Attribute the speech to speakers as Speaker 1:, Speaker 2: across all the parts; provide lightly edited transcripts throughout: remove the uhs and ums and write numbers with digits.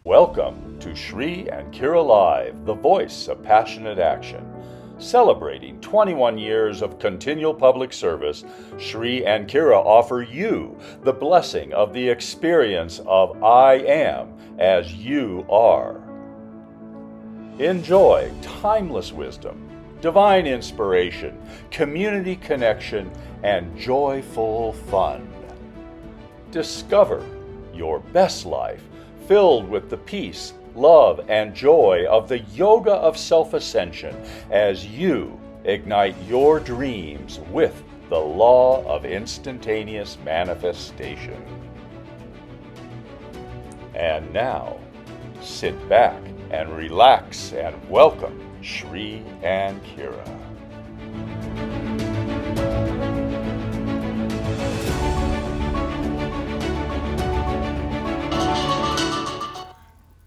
Speaker 1: Welcome to Shri and Kira Live, the voice of passionate action. Celebrating 21 years of continual public service, Shri and Kira offer you the blessing of the experience of I am as you are. Enjoy timeless wisdom, divine inspiration, community connection, and joyful fun. Discover your best life filled with the peace, love, and joy of the Yoga of Self-Ascension as you ignite your dreams with the law of instantaneous manifestation. And now, sit back and relax and welcome Shri and Kira.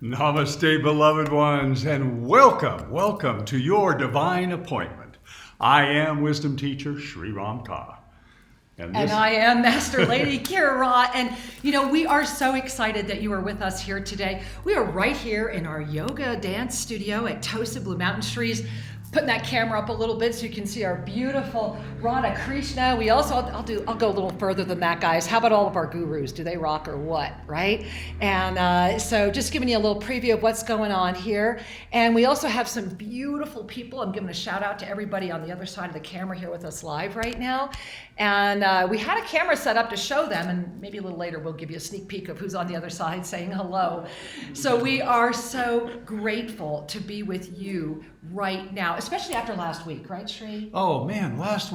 Speaker 2: Namaste, beloved ones, and welcome to your divine appointment. I am wisdom teacher Sri Ram Ka.
Speaker 3: And I am Master Lady Kira. And we are so excited that you are with us here today. We are right here in our yoga dance studio at Tosa Blue Mountain Trees. Putting that camera up a little bit so you can see our beautiful Radha Krishna. We also, I'll go a little further than that, guys. How about all of our gurus? Do they rock or what, right? And so just giving you a little preview of what's going on here. And we also have some beautiful people. I'm giving a shout out to everybody on the other side of the camera here with us live right now. And we had a camera set up to show them, and maybe a little later we'll give you a sneak peek of who's on the other side saying hello. So we are so grateful to be with you right now, especially after last week, right, Shri?
Speaker 2: Oh man, last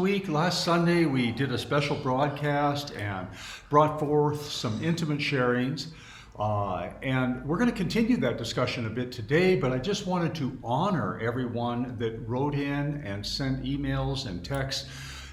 Speaker 2: Sunday, we did a special broadcast and brought forth some intimate sharings. And we're going to continue that discussion a bit today, but I just wanted to honor everyone that wrote in and sent emails and texts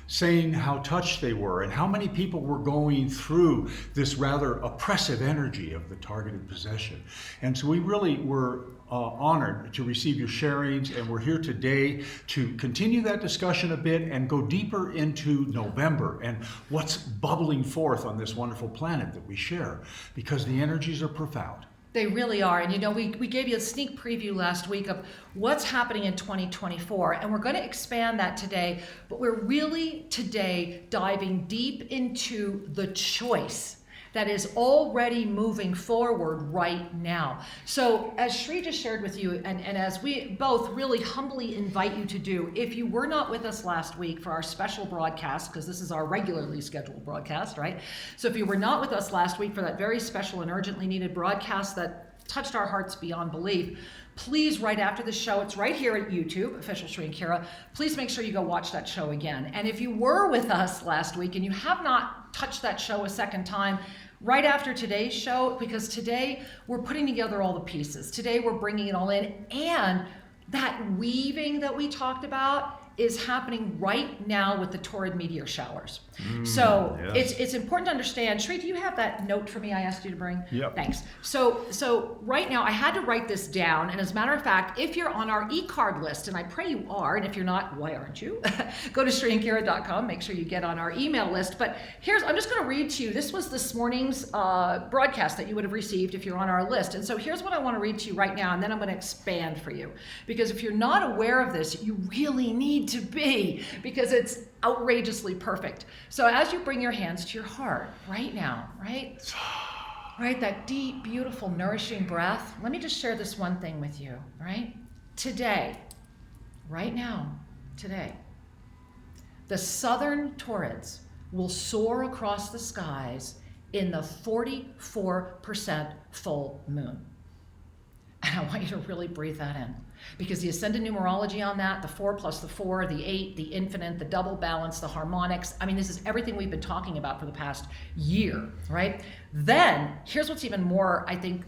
Speaker 2: saying how touched they were and how many people were going through this rather oppressive energy of the targeted possession. And so we really were honored to receive your sharings, and we're here today to continue that discussion a bit and go deeper into November and what's bubbling forth on this wonderful planet that we share, because the energies are profound.
Speaker 3: They really are. And we gave you a sneak preview last week of what's happening in 2024, and we're going to expand that today, but we're really today diving deep into the choice that is already moving forward right now. So as Shri just shared with you, and as we both really humbly invite you to do, if you were not with us last week for our special broadcast, because this is our regularly scheduled broadcast, right? So if you were not with us last week for that very special and urgently needed broadcast that touched our hearts beyond belief, please, right after the show, it's right here at YouTube, Official Shri and Kira, please make sure you go watch that show again. And if you were with us last week and you have not touched that show a second time, right after today's show, because today we're putting together all the pieces. Today we're bringing it all in, and that weaving that we talked about is happening right now with the Taurid meteor showers. So yes. It's important to understand. Shri, do you have that note for me I asked you to bring?
Speaker 2: Yep.
Speaker 3: Thanks. So right now I had to write this down, and as a matter of fact, if you're on our e-card list, and I pray you are, and if you're not, why aren't you? Go to shriandkira.com, make sure you get on our email list. But I'm just gonna read to you, this was this morning's broadcast that you would have received if you're on our list. And so here's what I wanna read to you right now, and then I'm gonna expand for you. Because if you're not aware of this, you really need to be, because it's outrageously perfect. So as you bring your hands to your heart right now, right, that deep, beautiful, nourishing breath, let me just share this one thing with you, right? Today, right now, today, the Southern Taurids will soar across the skies in the 44% full moon. And I want you to really breathe that in, because the ascendant numerology on that, the 4 plus the 4, the 8, the infinite, the double balance, the harmonics, I mean, this is everything we've been talking about for the past year, right? Then, here's what's even more, I think,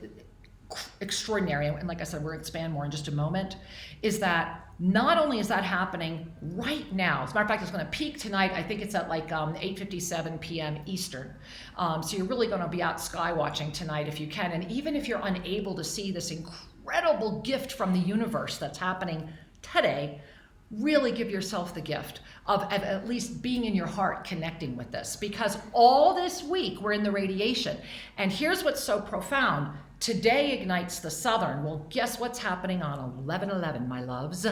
Speaker 3: extraordinary, and like I said, we're going to expand more in just a moment, is that not only is that happening right now, as a matter of fact, it's going to peak tonight. I think it's at like 8:57 p.m. Eastern. So you're really going to be out sky watching tonight if you can. And even if you're unable to see this incredible gift from the universe that's happening today, really give yourself the gift of at least being in your heart, connecting with this, because all this week we're in the radiation. And here's what's so profound. Today ignites the Southern. Well, guess what's happening on 11/11, my loves?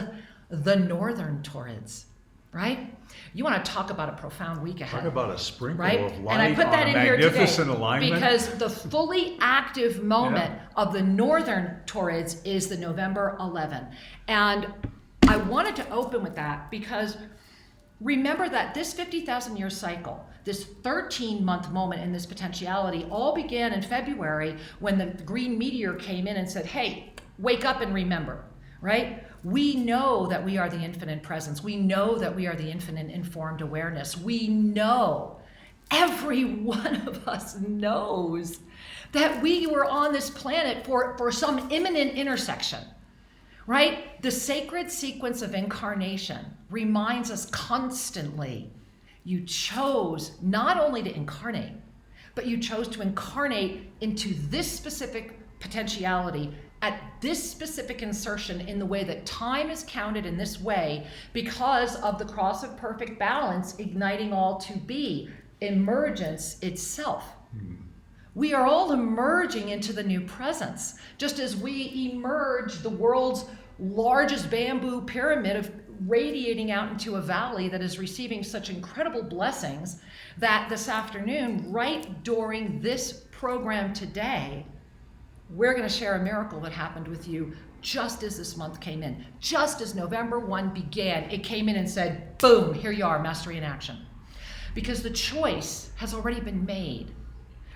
Speaker 3: The Northern Taurids, right? You want to talk about a profound week ahead.
Speaker 2: Talk about a sprinkle
Speaker 3: right?
Speaker 2: of light
Speaker 3: and I put that
Speaker 2: on
Speaker 3: in
Speaker 2: a
Speaker 3: here
Speaker 2: magnificent
Speaker 3: today
Speaker 2: alignment.
Speaker 3: because the fully active moment of the Northern Taurids is the November 11. And I wanted to open with that because remember that this 50,000 year cycle, this 13-month moment in this potentiality all began in February when the green meteor came in and said, hey, wake up and remember, right? We know that we are the infinite presence. We know that we are the infinite informed awareness. We know, every one of us knows that we were on this planet for some imminent intersection, right? The sacred sequence of incarnation reminds us constantly, you chose not only to incarnate, but you chose to incarnate into this specific potentiality at this specific insertion in the way that time is counted in this way because of the cross of perfect balance igniting all to be, emergence itself. We are all emerging into the new presence, just as we emerge the world's largest bamboo pyramid of radiating out into a valley that is receiving such incredible blessings that this afternoon, right during this program today, we're going to share a miracle that happened with you just as this month came in. Just as November 1 began, it came in and said, boom, here you are, mastery in action. Because the choice has already been made.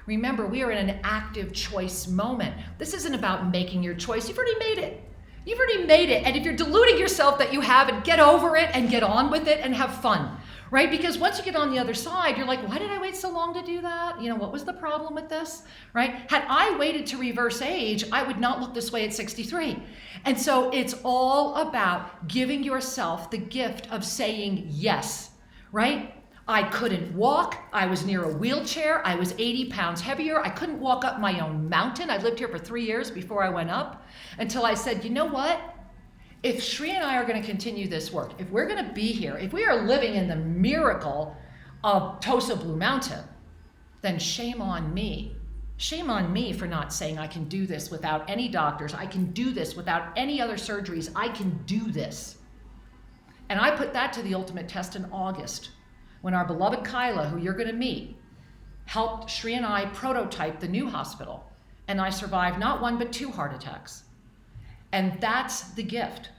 Speaker 3: Remember, we are in an active choice moment. This isn't about making your choice. You've already made it. You've already made it. And if you're deluding yourself that you haven't, get over it and get on with it and have fun. Right? Because once you get on the other side, you're like, why did I wait so long to do that? You know, what was the problem with this? Right? Had I waited to reverse age, I would not look this way at 63. And so it's all about giving yourself the gift of saying yes, right? I couldn't walk. I was near a wheelchair. I was 80 pounds heavier. I couldn't walk up my own mountain. I lived here for 3 years before I went up until I said, you know what? If Shri and I are going to continue this work, if we're going to be here, if we are living in the miracle of Tosa Blue Mountain, then shame on me. Shame on me for not saying I can do this without any doctors. I can do this without any other surgeries. I can do this. And I put that to the ultimate test in August when our beloved Kyla, who you're going to meet, helped Shri and I prototype the new hospital. And I survived not one, but 2 heart attacks. And that's the gift.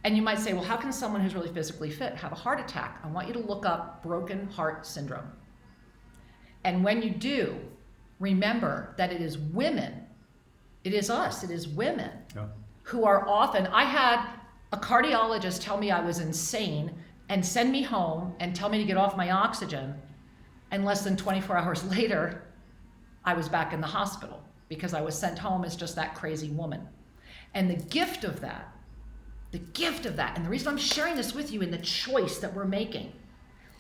Speaker 3: And you might say, well, how can someone who's really physically fit have a heart attack? I want you to look up broken heart syndrome. And when you do, remember that it is women, it is us, it is women who are often, I had a cardiologist tell me I was insane and send me home and tell me to get off my oxygen. And less than 24 hours later, I was back in the hospital because I was sent home as just that crazy woman. And the gift of that, and the reason I'm sharing this with you in the choice that we're making,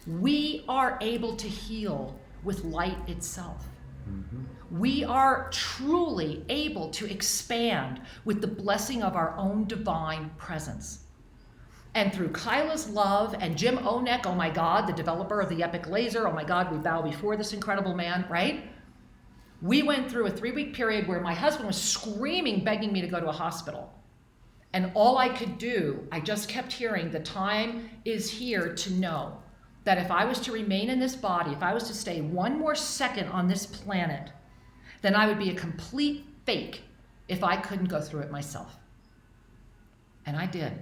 Speaker 3: we are able to heal with light itself. Mm-hmm. We are truly able to expand with the blessing of our own divine presence. And through Kyla's love and Jim Onek, oh my God, the developer of the Epic Laser, oh my God, we bow before this incredible man, right? We went through a 3-week period where my husband was screaming, begging me to go to a hospital. And all I could do, I just kept hearing, the time is here to know that if I was to remain in this body, if I was to stay 1 more second on this planet, then I would be a complete fake if I couldn't go through it myself. And I did,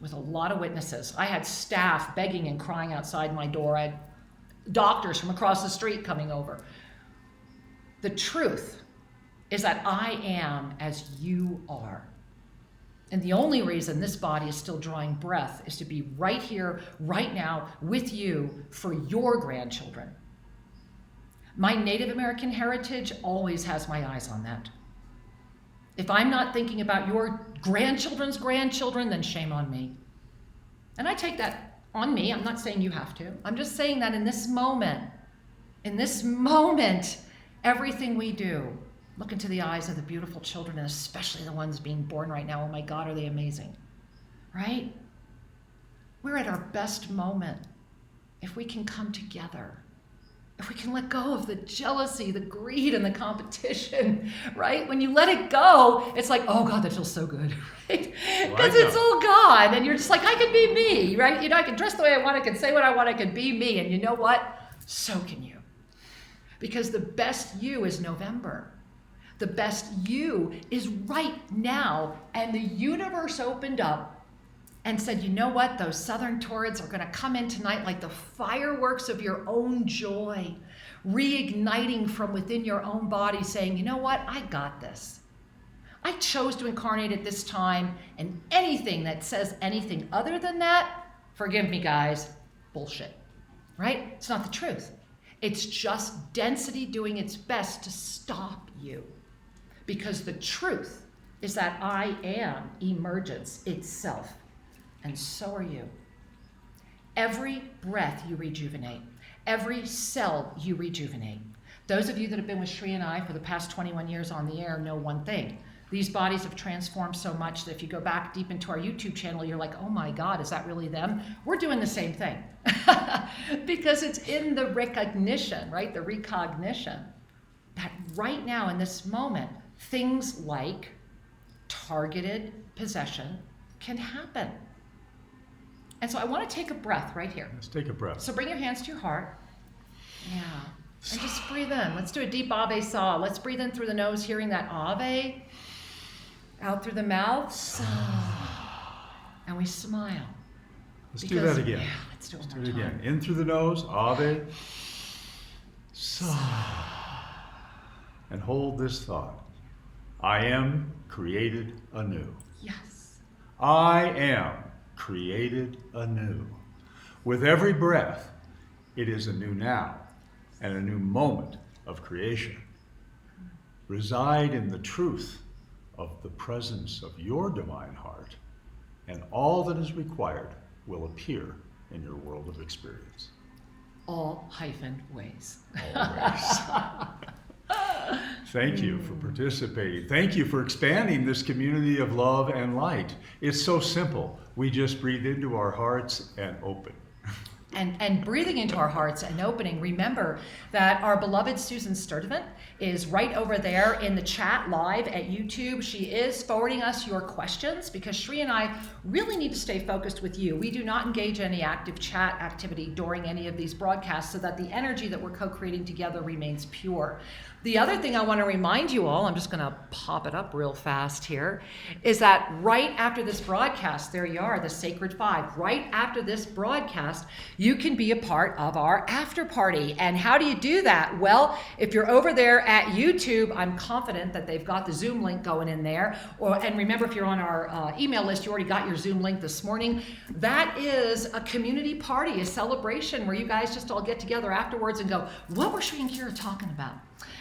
Speaker 3: with a lot of witnesses. I had staff begging and crying outside my door. I had doctors from across the street coming over. The truth is that I am as you are. And the only reason this body is still drawing breath is to be right here, right now, with you for your grandchildren. My Native American heritage always has my eyes on that. If I'm not thinking about your grandchildren's grandchildren, then shame on me. And I take that on me. I'm not saying you have to. I'm just saying that in this moment, everything we do, look into the eyes of the beautiful children, and especially the ones being born right now. Oh my God, are they amazing, right? We're at our best moment if we can come together. If we can let go of the jealousy, the greed, and the competition, right? When you let it go, it's like, oh God, that feels so good, right? Because it's all gone, and you're just like, I can be me, right? You know, I can dress the way I want, I can say what I want, I can be me, and you know what? So can you. Because the best you is November. The best you is right now, and the universe opened up and said, you know what, those Southern Taurids are going to come in tonight like the fireworks of your own joy, reigniting from within your own body, saying, you know what, I got this. I chose to incarnate at this time, and anything that says anything other than that, forgive me guys, bullshit, right? It's not the truth. It's just density doing its best to stop you. Because the truth is that I am emergence itself. And so are you. Every breath you rejuvenate. Every cell you rejuvenate. Those of you that have been with Shri and I for the past 21 years on the air know one thing. These bodies have transformed so much that if you go back deep into our YouTube channel, you're like, oh my God, is that really them? We're doing the same thing. Because it's in the recognition, right? The recognition that right now in this moment, things like targeted possession can happen. And so I want to take a breath right here.
Speaker 2: Let's take a breath.
Speaker 3: So bring your hands to your heart. Yeah. And just breathe in. Let's do a deep Ave Sa. Let's breathe in through the nose, hearing that Ave. Out through the mouth. Sa. And we smile.
Speaker 2: Let's do that again.
Speaker 3: Yeah, let's do it
Speaker 2: Let's
Speaker 3: one
Speaker 2: do
Speaker 3: more
Speaker 2: it
Speaker 3: time.
Speaker 2: again. In through the nose, Ave. Sa. And hold this thought. I am created anew.
Speaker 3: Yes.
Speaker 2: I am created anew. With every breath, it is a new now and a new moment of creation. Reside in the truth of the presence of your divine heart, and all that is required will appear in your world of experience.
Speaker 3: All-ways.
Speaker 2: Always. Thank you for participating. Thank you for expanding this community of love and light. It's so simple. We just breathe into our hearts and open.
Speaker 3: And breathing into our hearts and opening, remember that our beloved Susan Sturdivant is right over there in the chat live at YouTube. She is forwarding us your questions because Shri and I really need to stay focused with you. We do not engage in any active chat activity during any of these broadcasts so that the energy that we're co-creating together remains pure. The other thing I want to remind you all, I'm just going to pop it up real fast here, is that right after this broadcast, there you are, the Sacred Five, right after this broadcast, you can be a part of our after party. And how do you do that? Well, if you're over there at YouTube, I'm confident that they've got the Zoom link going in there. And remember, if you're on our email list, you already got your Zoom link this morning. That is a community party, a celebration where you guys just all get together afterwards and go, what were Shri and Kira talking about?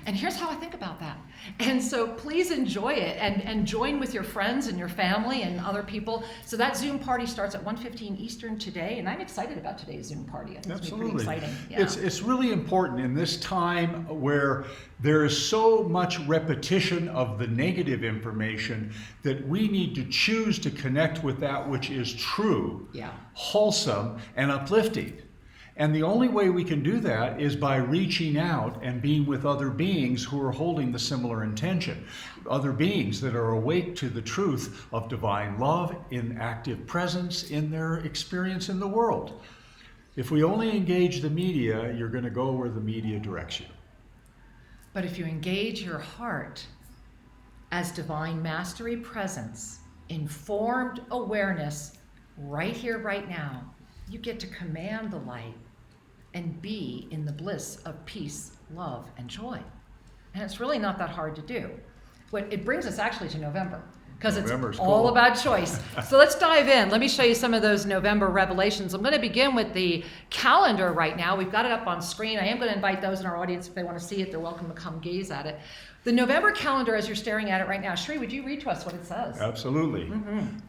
Speaker 3: And here's how I think about that. And so please enjoy it and join with your friends and your family and other people. So that Zoom party starts at 1:15 Eastern today, and I'm excited about today's Zoom party. I think it's going to be pretty exciting. Yeah.
Speaker 2: It's really important in this time where there is so much repetition of the negative information that we need to choose to connect with that which is true, wholesome, and uplifting. And the only way we can do that is by reaching out and being with other beings who are holding the similar intention. Other beings that are awake to the truth of divine love in active presence in their experience in the world. If we only engage the media, you're going to go where the media directs you.
Speaker 3: But if you engage your heart as divine mastery presence, informed awareness, right here, right now, you get to command the light and be in the bliss of peace, love, and joy. And it's really not that hard to do. But it brings us actually to November, because it's all about choice. So let's dive in. Let me show you some of those November revelations. I'm going to begin with the calendar right now. We've got it up on screen. I am going to invite those in our audience, if they want to see it, they're welcome to come gaze at it. The November calendar, as you're staring at it right now, Shri, would you read to us what it says?
Speaker 2: Absolutely.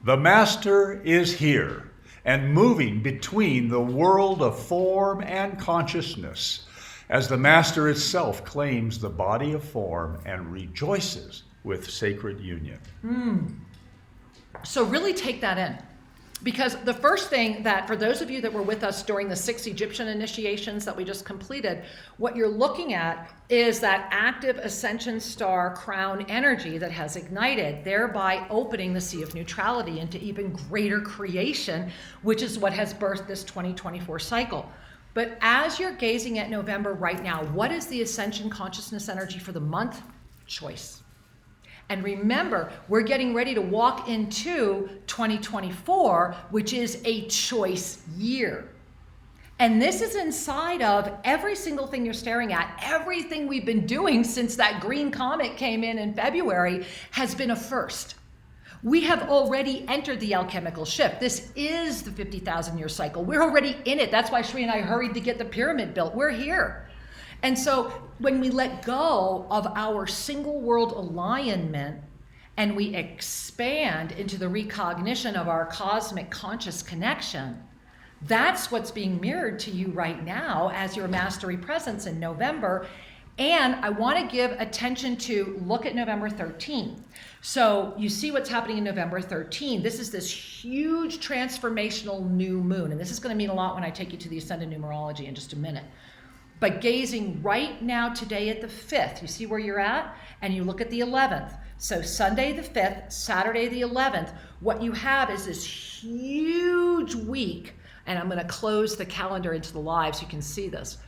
Speaker 2: The Master is here and moving between the world of form and consciousness, as the Master itself claims the body of form and rejoices with sacred union.
Speaker 3: So really take that in. Because the first thing that, for those of you that were with us during the 6 Egyptian initiations that we just completed, what you're looking at is that active ascension star crown energy that has ignited, thereby opening the sea of neutrality into even greater creation, which is what has birthed this 2024 cycle. But as you're gazing at November right now, what is the ascension consciousness energy for the month? Choice. And remember, we're getting ready to walk into 2024, which is a choice year. And this is inside of every single thing you're staring at. Everything we've been doing since that green comet came in February has been a first. We have already entered the alchemical shift. This is the 50,000 year cycle. We're already in it. That's why Sri and I hurried to get the pyramid built. We're here. And so when we let go of our single world alignment and we expand into the recognition of our cosmic conscious connection, that's what's being mirrored to you right now as your mastery presence in November. And I want to give attention to look at November 13. So you see what's happening in November 13. This is this huge transformational new moon. And this is going to mean a lot when I take you to the Ascended Numerology in just a minute. But gazing right now today at the 5th, you see where you're at? And you look at the 11th. So Sunday the 5th, Saturday the 11th, what you have is this huge week. And I'm going to close the calendar into the live so you can see this.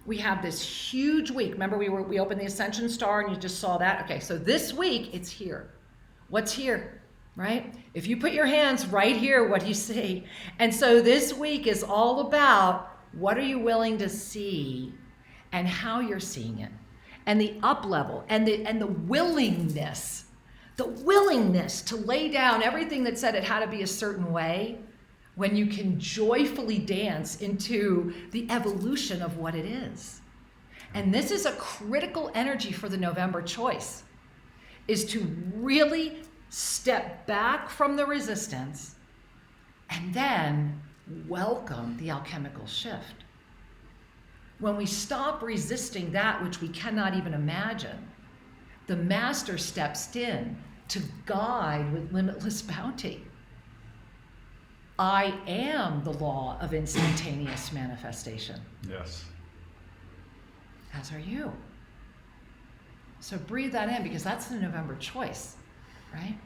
Speaker 3: We have this huge week. Remember we opened the Ascension Star and you just saw that? Okay, so this week it's here. What's here, right? If you put your hands right here, what do you see? And so this week is all about what are you willing to see and how you're seeing it, and the up level and the willingness to lay down everything that said it had to be a certain way when you can joyfully dance into the evolution of what it is. And this is a critical energy for the November choice, is to really step back from the resistance and then welcome the alchemical shift. When we stop resisting that which we cannot even imagine, the master steps in to guide with limitless bounty. I am the law of instantaneous manifestation.
Speaker 2: Yes.
Speaker 3: As are you. So breathe that in, because that's the November choice, right?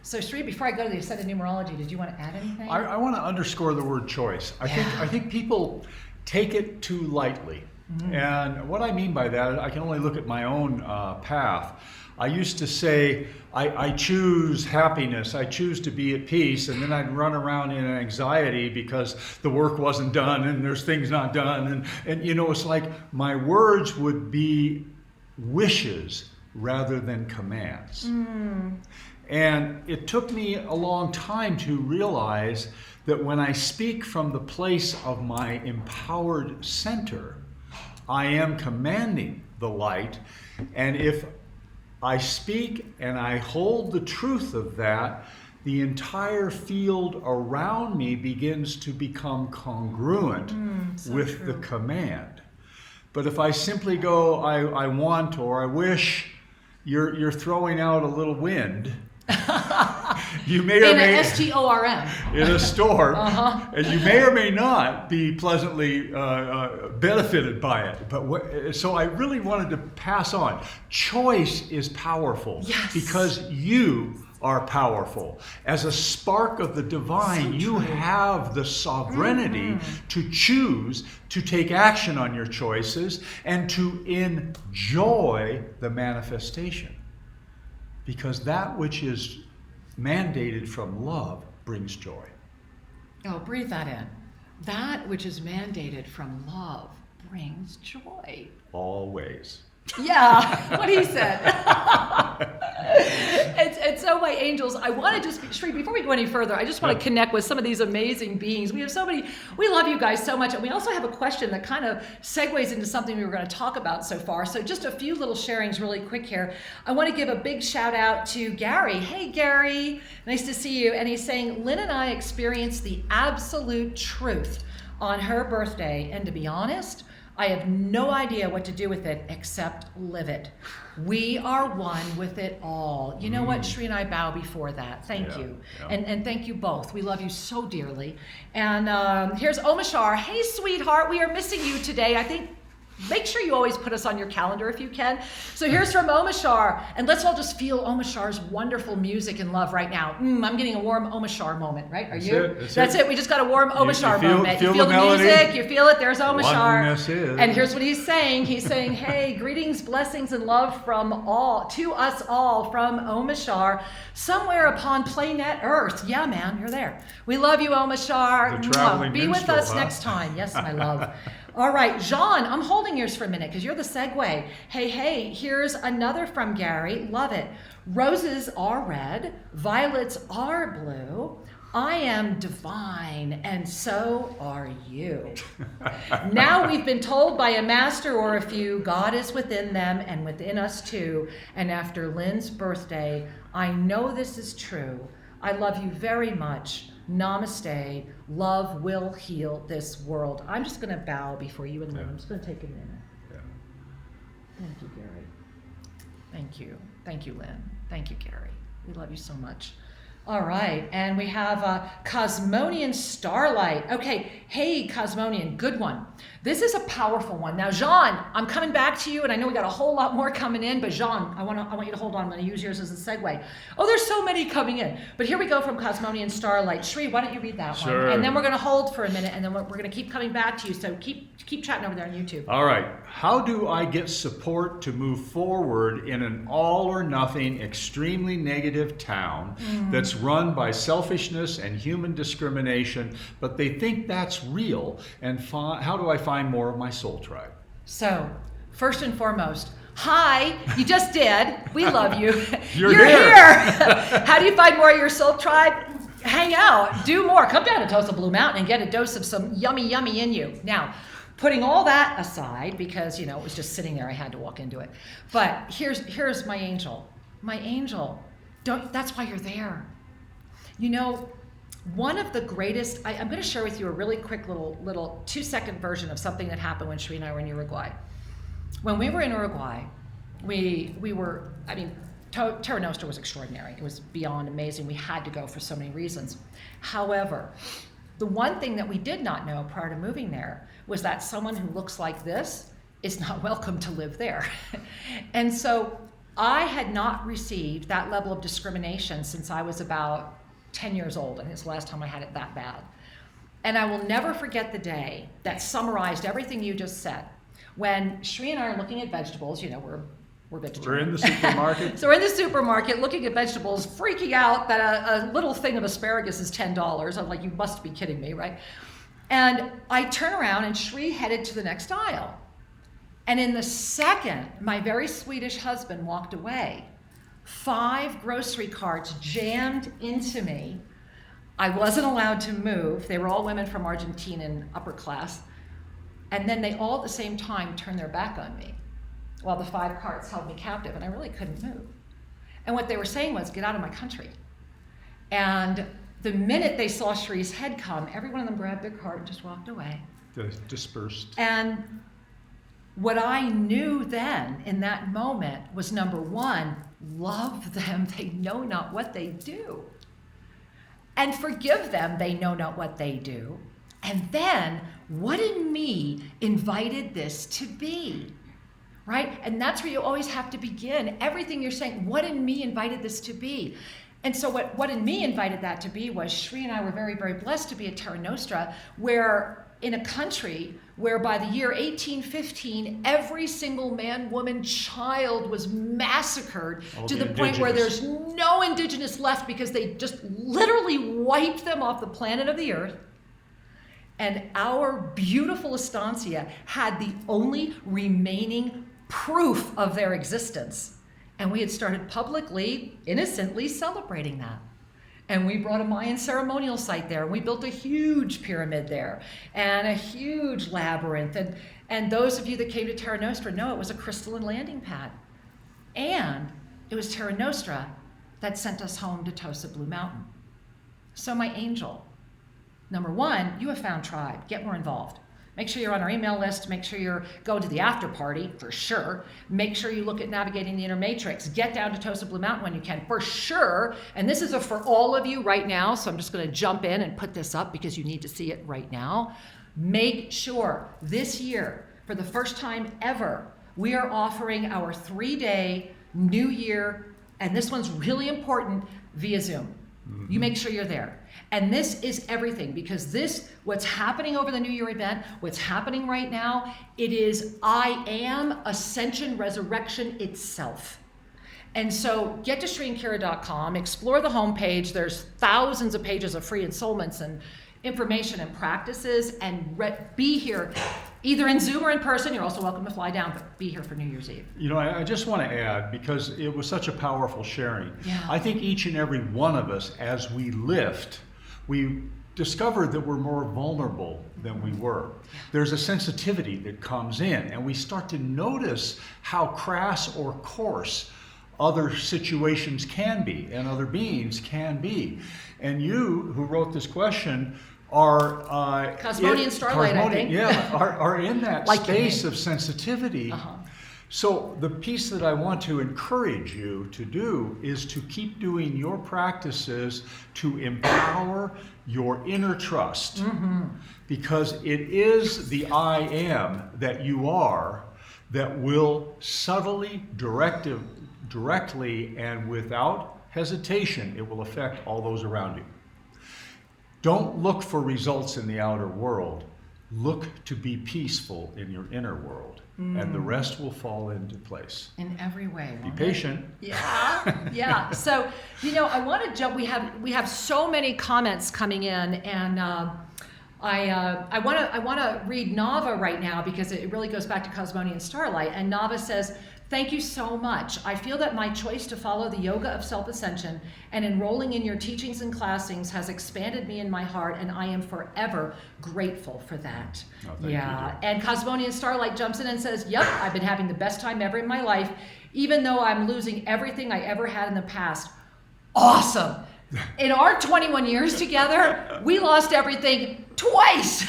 Speaker 3: So Sri, before I go to the Ascended Numerology, did you want to add anything?
Speaker 2: I want to underscore the word choice. I think people take it too lightly. Mm-hmm. And what I mean by that, I can only look at my own path. I used to say, I choose happiness, I choose to be at peace, and then I'd run around in anxiety because the work wasn't done and there's things not done. And you know, it's like my words would be wishes rather than commands. Mm. And it took me a long time to realize that when I speak from the place of my empowered center, I am commanding the light. And if I speak and I hold the truth of that, the entire field around me begins to become congruent with the command. But if I simply go, I want or I wish, you're throwing out a little wind. You may or may
Speaker 3: in a STORM
Speaker 2: in a storm, and you may or may not be pleasantly benefited by it. But so I really wanted to pass on. Choice is powerful,
Speaker 3: yes,
Speaker 2: because you are powerful. As a spark of the divine, so you have the sovereignty to choose to take action on your choices and to enjoy the manifestation. Because that which is mandated from love brings joy.
Speaker 3: Oh, breathe that in. That which is mandated from love brings joy.
Speaker 2: Always.
Speaker 3: Yeah, what he said. And so, my angels, I want to just, Sri, before we go any further, I just want to connect with some of these amazing beings. We have so many, we love you guys so much. And we also have a question that kind of segues into something we were going to talk about so far. So just a few little sharings really quick here. I want to give a big shout out to Gary. Hey, Gary, nice to see you. And he's saying, Lynn and I experienced the absolute truth on her birthday. And to be honest, I have no idea what to do with it except live it. We are one with it all. You know what? Shri and I bow before that. Thank you.
Speaker 2: Yeah.
Speaker 3: And thank you both. We love you so dearly. And here's Omashar. Hey, sweetheart, we are missing you today. I think make sure you always put us on your calendar if you can. So here's from Omashar, and let's all just feel Omashar's wonderful music and love right now. I'm getting a warm Omashar moment, right? Are you? That's it. We just got a warm Omashar moment. You feel the music, you feel it, there's Omashar. And here's what he's saying. He's saying, hey, greetings, blessings, and love from all, to us all from Omashar, somewhere upon planet Earth. Yeah, man, you're there. We love you, Omashar.
Speaker 2: The traveling
Speaker 3: Be with
Speaker 2: minstrel,
Speaker 3: us next time. Yes, my love. All right, Jean, I'm holding yours for a minute because you're the segue. Hey, here's another from Gary. Love it. Roses are red, violets are blue. I am divine, and so are you. Now we've been told by a master or a few, God is within them and within us too. And after Lynn's birthday, I know this is true. I love you very much. Namaste. Love will heal this world. I'm just going to bow before you and Lynn. I'm just going to take a minute.
Speaker 2: Yeah.
Speaker 3: Thank you, Gary. Thank you. Thank you, Lynn. Thank you, Gary. We love you so much. All right, and we have Cosmonian Starlight. Okay, hey, Cosmonian, good one. This is a powerful one. Now, Jean, I'm coming back to you, and I know we got a whole lot more coming in, but Jean, I want you to hold on. I'm going to use yours as a segue. Oh, there's so many coming in. But here we go from Cosmonian Starlight. Shri, why don't you read that one? And then we're going to hold for a minute, and then we're going to keep coming back to you, so keep chatting over there on YouTube.
Speaker 2: All right. How do I get support to move forward in an all-or-nothing, extremely negative town that's run by selfishness and human discrimination, but they think that's real? And how do I find more of my soul tribe?
Speaker 3: So, first and foremost, hi, you just did. We love you.
Speaker 2: You're here.
Speaker 3: How do you find more of your soul tribe? Hang out, do more. Come down to Tosa Blue Mountain and get a dose of some yummy in you. Now, putting all that aside, because, it was just sitting there, I had to walk into it. But here's my angel. My angel, that's why you're there. One of the greatest, I'm going to share with you a really quick little 2-second version of something that happened when Shri and I were in Uruguay. When we were in Uruguay, we were, Terra Nostra was extraordinary. It was beyond amazing. We had to go for so many reasons. However, the one thing that we did not know prior to moving there was that someone who looks like this is not welcome to live there. And so I had not received that level of discrimination since I was about 10 years old, and it's the last time I had it that bad. And I will never forget the day that summarized everything you just said. When Shri and I are looking at vegetables, we're vegetarian.
Speaker 2: We're in the supermarket.
Speaker 3: So we're in the supermarket looking at vegetables, freaking out that a little thing of asparagus is $10. I'm like, you must be kidding me, right? And I turn around and Shri headed to the next aisle. And in the second my very Swedish husband walked away, 5 grocery carts jammed into me. I wasn't allowed to move. They were all women from Argentina and upper class. And then they all at the same time turned their back on me while the 5 carts held me captive, and I really couldn't move. And what they were saying was, get out of my country. And the minute they saw Shri's head come, every one of them grabbed their cart and just walked away.
Speaker 2: Dispersed.
Speaker 3: And what I knew then in that moment was, number one, love them, they know not what they do. And forgive them, they know not what they do. And then, what in me invited this to be? Right? And that's where you always have to begin. Everything you're saying, what in me invited this to be? And so what in me invited that to be was, Shri and I were very, very blessed to be at Terra Nostra, where in a country where by the year 1815, every single man, woman, child was massacred to the point where there's no indigenous left because they just literally wiped them off the planet of the earth. And our beautiful estancia had the only remaining proof of their existence. And we had started publicly, innocently celebrating that. And we brought a Mayan ceremonial site there. And we built a huge pyramid there and a huge labyrinth. And those of you that came to Terra Nostra know it was a crystalline landing pad. And it was Terra Nostra that sent us home to Tosa Blue Mountain. So my angel, number one, you have found tribe. Get more involved. Make sure you're on our email list. Make sure you're going to the after party, for sure. Make sure you look at Navigating the Inner Matrix. Get down to Tosa Blue Mountain when you can, for sure. And this is for all of you right now, so I'm just going to jump in and put this up because you need to see it right now. Make sure this year, for the first time ever, we are offering our 3-day New Year, and this one's really important, via Zoom. You make sure you're there. And this is everything, because this, what's happening over the New Year event, what's happening right now, it is I am Ascension Resurrection itself. And so get to SriandKira.com, explore the homepage. There's thousands of pages of free ensoulments and information and practices, and be here either in Zoom or in person. You're also welcome to fly down, but be here for New Year's Eve.
Speaker 2: You know, I just want to add, because it was such a powerful sharing.
Speaker 3: Yeah.
Speaker 2: I think each and every one of us, as we lift, we discovered that we're more vulnerable than we were. There's a sensitivity that comes in, and we start to notice how crass or coarse other situations can be and other beings can be. And you, who wrote this question, are
Speaker 3: Cosmonian Starlight, I think.
Speaker 2: Yeah, are in that
Speaker 3: Like
Speaker 2: space of sensitivity.
Speaker 3: Uh-huh.
Speaker 2: So the piece that I want to encourage you to do is to keep doing your practices to empower your inner trust, because it is the I am that you are that will subtly, directly and without hesitation, it will affect all those around you. Don't look for results in the outer world. Look to be peaceful in your inner world, and the rest will fall into place.
Speaker 3: In every way.
Speaker 2: Be patient.
Speaker 3: Yeah, yeah. So, you know, I want to jump. We have so many comments coming in, and I want to read Nava right now, because it really goes back to Cosmonian Starlight. And Nava says, "Thank you so much. I feel that my choice to follow the Yoga of Self-Ascension and enrolling in your teachings and classings has expanded me in my heart, and I am forever grateful for that."
Speaker 2: Oh, thank
Speaker 3: yeah.
Speaker 2: you.
Speaker 3: And Cosmonian Starlight jumps in and says, "Yep, I've been having the best time ever in my life, even though I'm losing everything I ever had in the past." Awesome. In our 21 years together, we lost everything twice,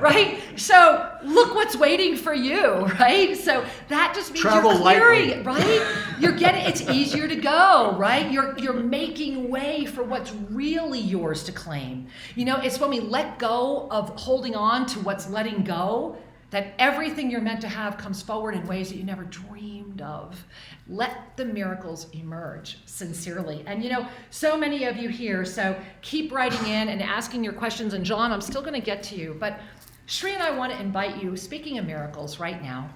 Speaker 3: right? So look what's waiting for you, right? So that just means
Speaker 2: Travel
Speaker 3: you're clearing,
Speaker 2: lightly.
Speaker 3: right? You're getting, it's easier to go, right? You're making way for what's really yours to claim. You know, it's when we let go of holding on to what's letting go that everything you're meant to have comes forward in ways that you never dreamed of. Let the miracles emerge, sincerely. And you know, so many of you here, so keep writing in and asking your questions. And John, I'm still gonna get to you, but Shri and I wanna invite you, speaking of miracles right now,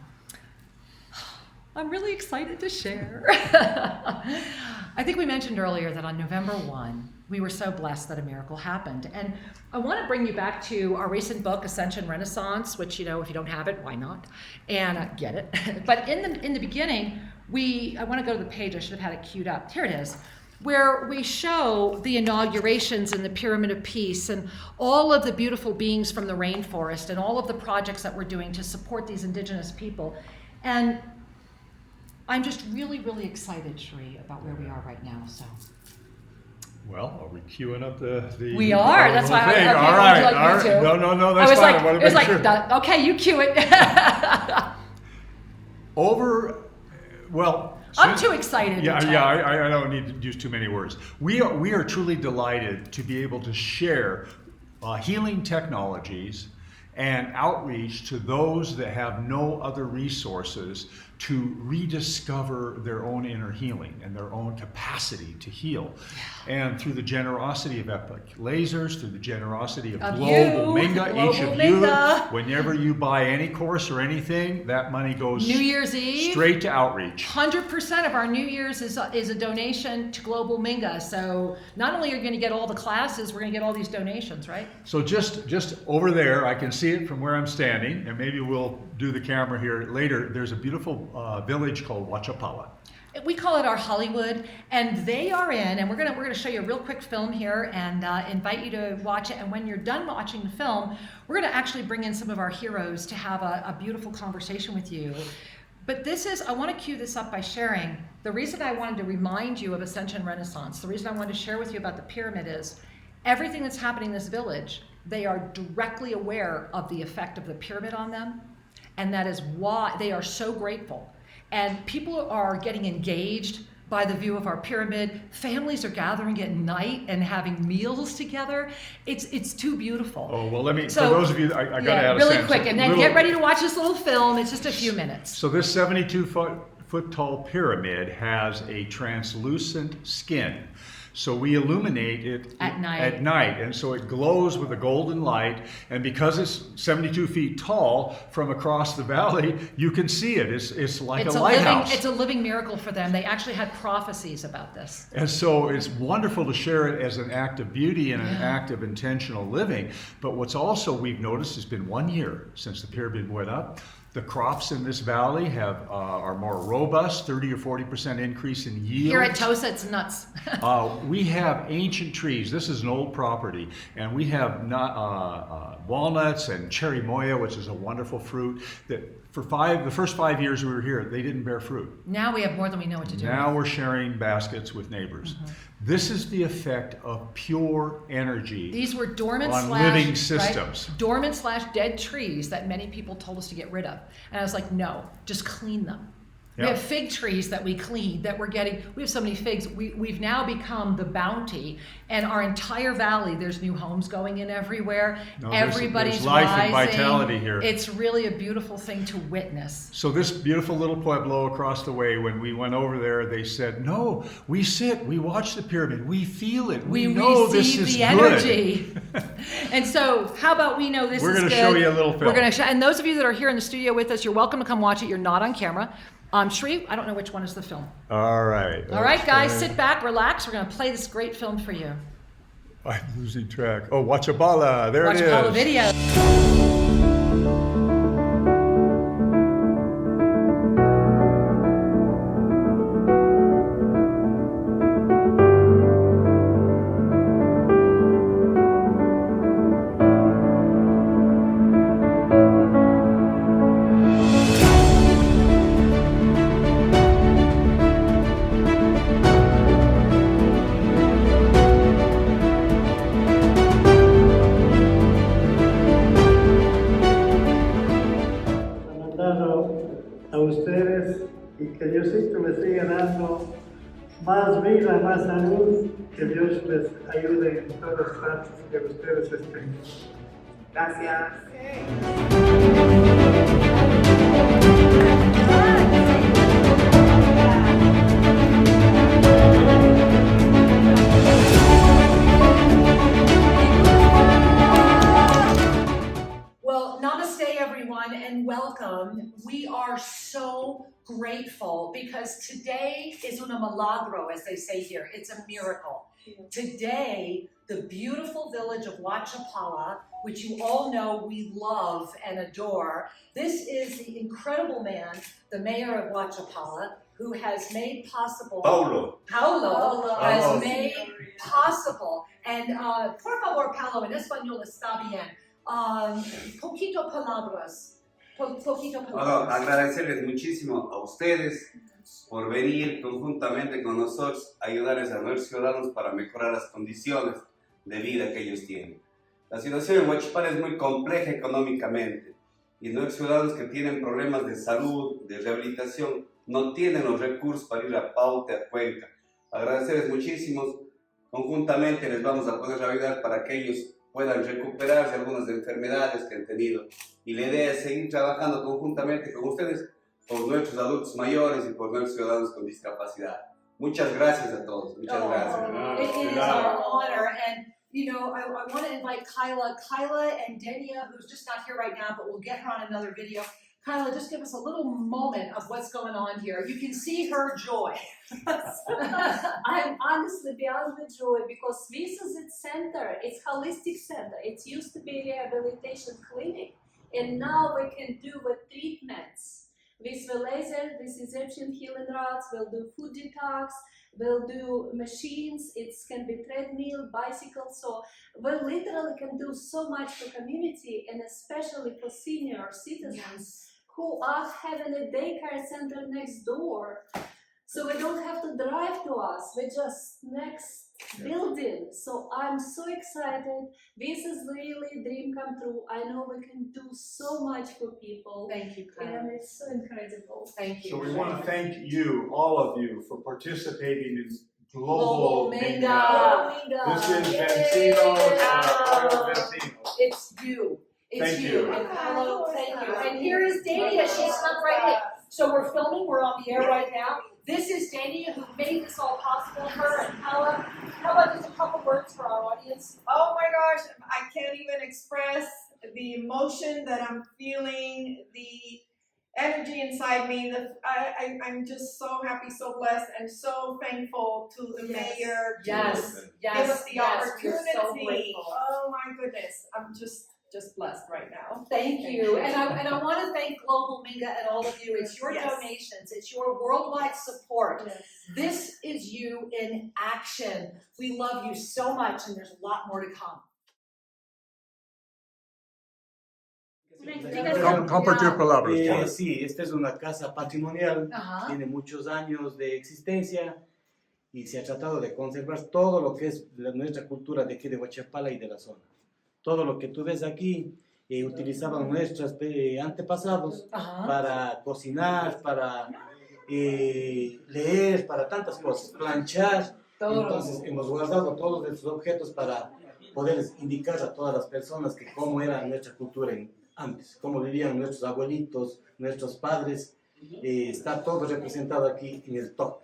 Speaker 3: I'm really excited to share. I think we mentioned earlier that on November 1, we were so blessed that a miracle happened. And I want to bring you back to our recent book, Ascension Renaissance, which, you know, if you don't have it, why not? And get it. But in the beginning, I want to go to the page, I should have had it queued up. Here it is, where we show the inaugurations in the Pyramid of Peace and all of the beautiful beings from the rainforest and all of the projects that we're doing to support these indigenous people. And I'm just really, really excited, Shri, about where we are right now. So.
Speaker 2: Well, are we queuing up the
Speaker 3: We are. That's why.
Speaker 2: thing?
Speaker 3: Okay,
Speaker 2: all right.
Speaker 3: would you like
Speaker 2: all
Speaker 3: me
Speaker 2: right.
Speaker 3: to?
Speaker 2: No, that's fine. I want
Speaker 3: It
Speaker 2: to
Speaker 3: was
Speaker 2: make
Speaker 3: like,
Speaker 2: sure.
Speaker 3: okay, you cue it. I'm too excited.
Speaker 2: Yeah,
Speaker 3: to
Speaker 2: yeah.
Speaker 3: tell.
Speaker 2: I don't need to use too many words. We are truly delighted to be able to share healing technologies and outreach to those that have no other resources to rediscover their own inner healing and their own capacity to heal. And through the generosity of Epic Lasers, through the generosity of Global Minga, each of you, whenever you buy any course or anything, that money goes
Speaker 3: New Year's Eve,
Speaker 2: straight to outreach.
Speaker 3: 100% of our New Year's is a donation to Global Minga. So not only are you going to get all the classes, we're going to get all these donations, right?
Speaker 2: So just over there, I can see it from where I'm standing, and maybe we'll do the camera here later. There's a beautiful village called Wachapala.
Speaker 3: We call it our Hollywood, and they are in, and we're gonna show you a real quick film here and invite you to watch it. And when you're done watching the film, we're gonna actually bring in some of our heroes to have a beautiful conversation with you. But I want to cue this up by sharing, the reason I wanted to remind you of Ascension Renaissance, the reason I wanted to share with you about the pyramid is, everything that's happening in this village they are directly aware of the effect of the pyramid on them, and that is why they are so grateful. And people are getting engaged by the view of our pyramid. Families are gathering at night and having meals together. It's too beautiful.
Speaker 2: Oh, well, for those of you, I got to add a
Speaker 3: really
Speaker 2: sentence.
Speaker 3: quick, and then get ready to watch this little film. It's just a few minutes.
Speaker 2: So this 72-foot tall pyramid has a translucent skin. So we illuminate it
Speaker 3: at night,
Speaker 2: and so it glows with a golden light. And because it's 72 feet tall, from across the valley, you can see it. It's like a lighthouse.
Speaker 3: It's a living miracle for them. They actually had prophecies about this.
Speaker 2: And so it's wonderful to share it as an act of beauty and an act of intentional living. But what's also we've noticed, it's been 1 year since the pyramid went up. The crops in this valley are more robust, 30 or 40% increase in yield.
Speaker 3: Here at Tosa, it's nuts.
Speaker 2: We have ancient trees. This is an old property, and we have walnuts and cherry moya, which is a wonderful fruit that for the first 5 years we were here, they didn't bear fruit.
Speaker 3: Now we have more than we know what to do.
Speaker 2: Now we're sharing baskets with neighbors. Mm-hmm. This is the effect of pure energy.
Speaker 3: These were dormant
Speaker 2: on living systems.
Speaker 3: Right? Dormant / dead trees that many people told us to get rid of. And I was like, no, just clean them. Yeah. We have fig trees that we clean, that we're getting. We have so many figs. We've now become the bounty, and our entire valley, there's new homes going in everywhere. Everybody's
Speaker 2: there's life
Speaker 3: rising.
Speaker 2: And vitality here.
Speaker 3: It's really a beautiful thing to witness.
Speaker 2: So this beautiful little pueblo across the way, when we went over there, they said, no, we sit, we watch the pyramid, we feel it, we know this is
Speaker 3: the energy. And so how about we know this
Speaker 2: We're
Speaker 3: is good.
Speaker 2: We're going to show you a little film.
Speaker 3: We're going to and those of you that are here in the studio with us, you're welcome to come watch it. You're not on camera. Shri, I don't know which one is the film.
Speaker 2: All right.
Speaker 3: All right, guys, sit back, relax. We're going to play this great film for you.
Speaker 2: I'm losing track. Oh, Wachabala. There it is.
Speaker 3: Wachabala video.
Speaker 4: A ustedes y que Diosito les siga dando más vida, más salud, que Dios les ayude en todas partes que ustedes estén. Gracias.
Speaker 3: Well, namaste, everyone, and welcome. We are so grateful because today is un milagro, as they say here. It's a miracle. Today, the beautiful village of Wachapala, which you all know we love and adore, this is the incredible man, the mayor of Wachapala, who has made possible... Paulo has made possible. And por favor, Paulo, en español está bien. Poquito palabras.
Speaker 5: Bueno, agradecerles muchísimo a ustedes por venir conjuntamente con nosotros a ayudarles a nuestros ciudadanos para mejorar las condiciones de vida que ellos tienen. La situación en Huachipala es muy compleja económicamente y nuestros ciudadanos que tienen problemas de salud, de rehabilitación, no tienen los recursos para ir a Paute, a Cuenca. Agradecerles muchísimo. Conjuntamente les vamos a poder ayudar para que ellos puedan recuperarse algunas enfermedades que han tenido. Y la idea es seguir trabajando conjuntamente con ustedes, por nuestros adultos mayores y por nuestros ciudadanos con discapacidad. Muchas gracias a todos. Muchas gracias.
Speaker 3: It is our honor. And, you know, I want to invite Kyla and Denia, who's just not here right now, but we'll get her on another video. Kyla, just give us a little moment of what's going on here. You can see her joy.
Speaker 6: I'm honestly beyond the joy because this is its center. It's holistic center. It used to be rehabilitation clinic, and now we can do with treatments. With the laser, this Egyptian healing rods, we'll do food detox, we'll do machines, it can be treadmill, bicycle, so we literally can do so much for community and especially for senior citizens who are having a daycare center next door. So we don't have to drive to us, we're just next building. So I'm so excited. This is really a dream come true. I know we can do so much for people.
Speaker 3: Thank you, Kyla.
Speaker 6: And it's so incredible.
Speaker 3: Thank you.
Speaker 2: So we want to thank you, all of you, for participating in
Speaker 3: Global
Speaker 2: Global
Speaker 3: Minga.
Speaker 2: This is Vencinos.
Speaker 3: It's you. It's
Speaker 2: Thank
Speaker 3: you.
Speaker 2: you.
Speaker 3: And Paolo, thank you. And here is Dania. She's come right in. So we're filming. We're on the air right now. This is Dania who made this all possible. Her and Paula. How about just a couple words for our audience?
Speaker 7: Oh my gosh, I can't even express the emotion that I'm feeling, the energy inside me. I'm just so happy, so blessed, and so thankful to the mayor to
Speaker 3: Yes.
Speaker 7: give us the opportunity.
Speaker 3: We're so grateful.
Speaker 7: Oh my goodness, I'm just blessed right now.
Speaker 3: Thank you. And I want to thank Global Minga and all of you. It's your
Speaker 7: Yes.
Speaker 3: donations. It's your worldwide support.
Speaker 6: Yes.
Speaker 3: This is you in action. We love you so much, and there's a lot more to come.
Speaker 2: Compartir palabras.
Speaker 8: Sí, esta es una casa patrimonial,
Speaker 3: Ajá.
Speaker 8: tiene muchos años de existencia y se ha tratado de conservar todo lo que es nuestra cultura de aquí de Huachapala y de la zona. Todo lo que tú ves aquí utilizaban nuestros antepasados
Speaker 3: Ajá.
Speaker 8: para cocinar, para leer, para tantas cosas, planchar.
Speaker 3: Todo.
Speaker 8: Entonces hemos guardado todos estos objetos para poder indicar a todas las personas que cómo era nuestra cultura antes, cómo vivían nuestros abuelitos, nuestros padres. Está todo representado aquí en el top.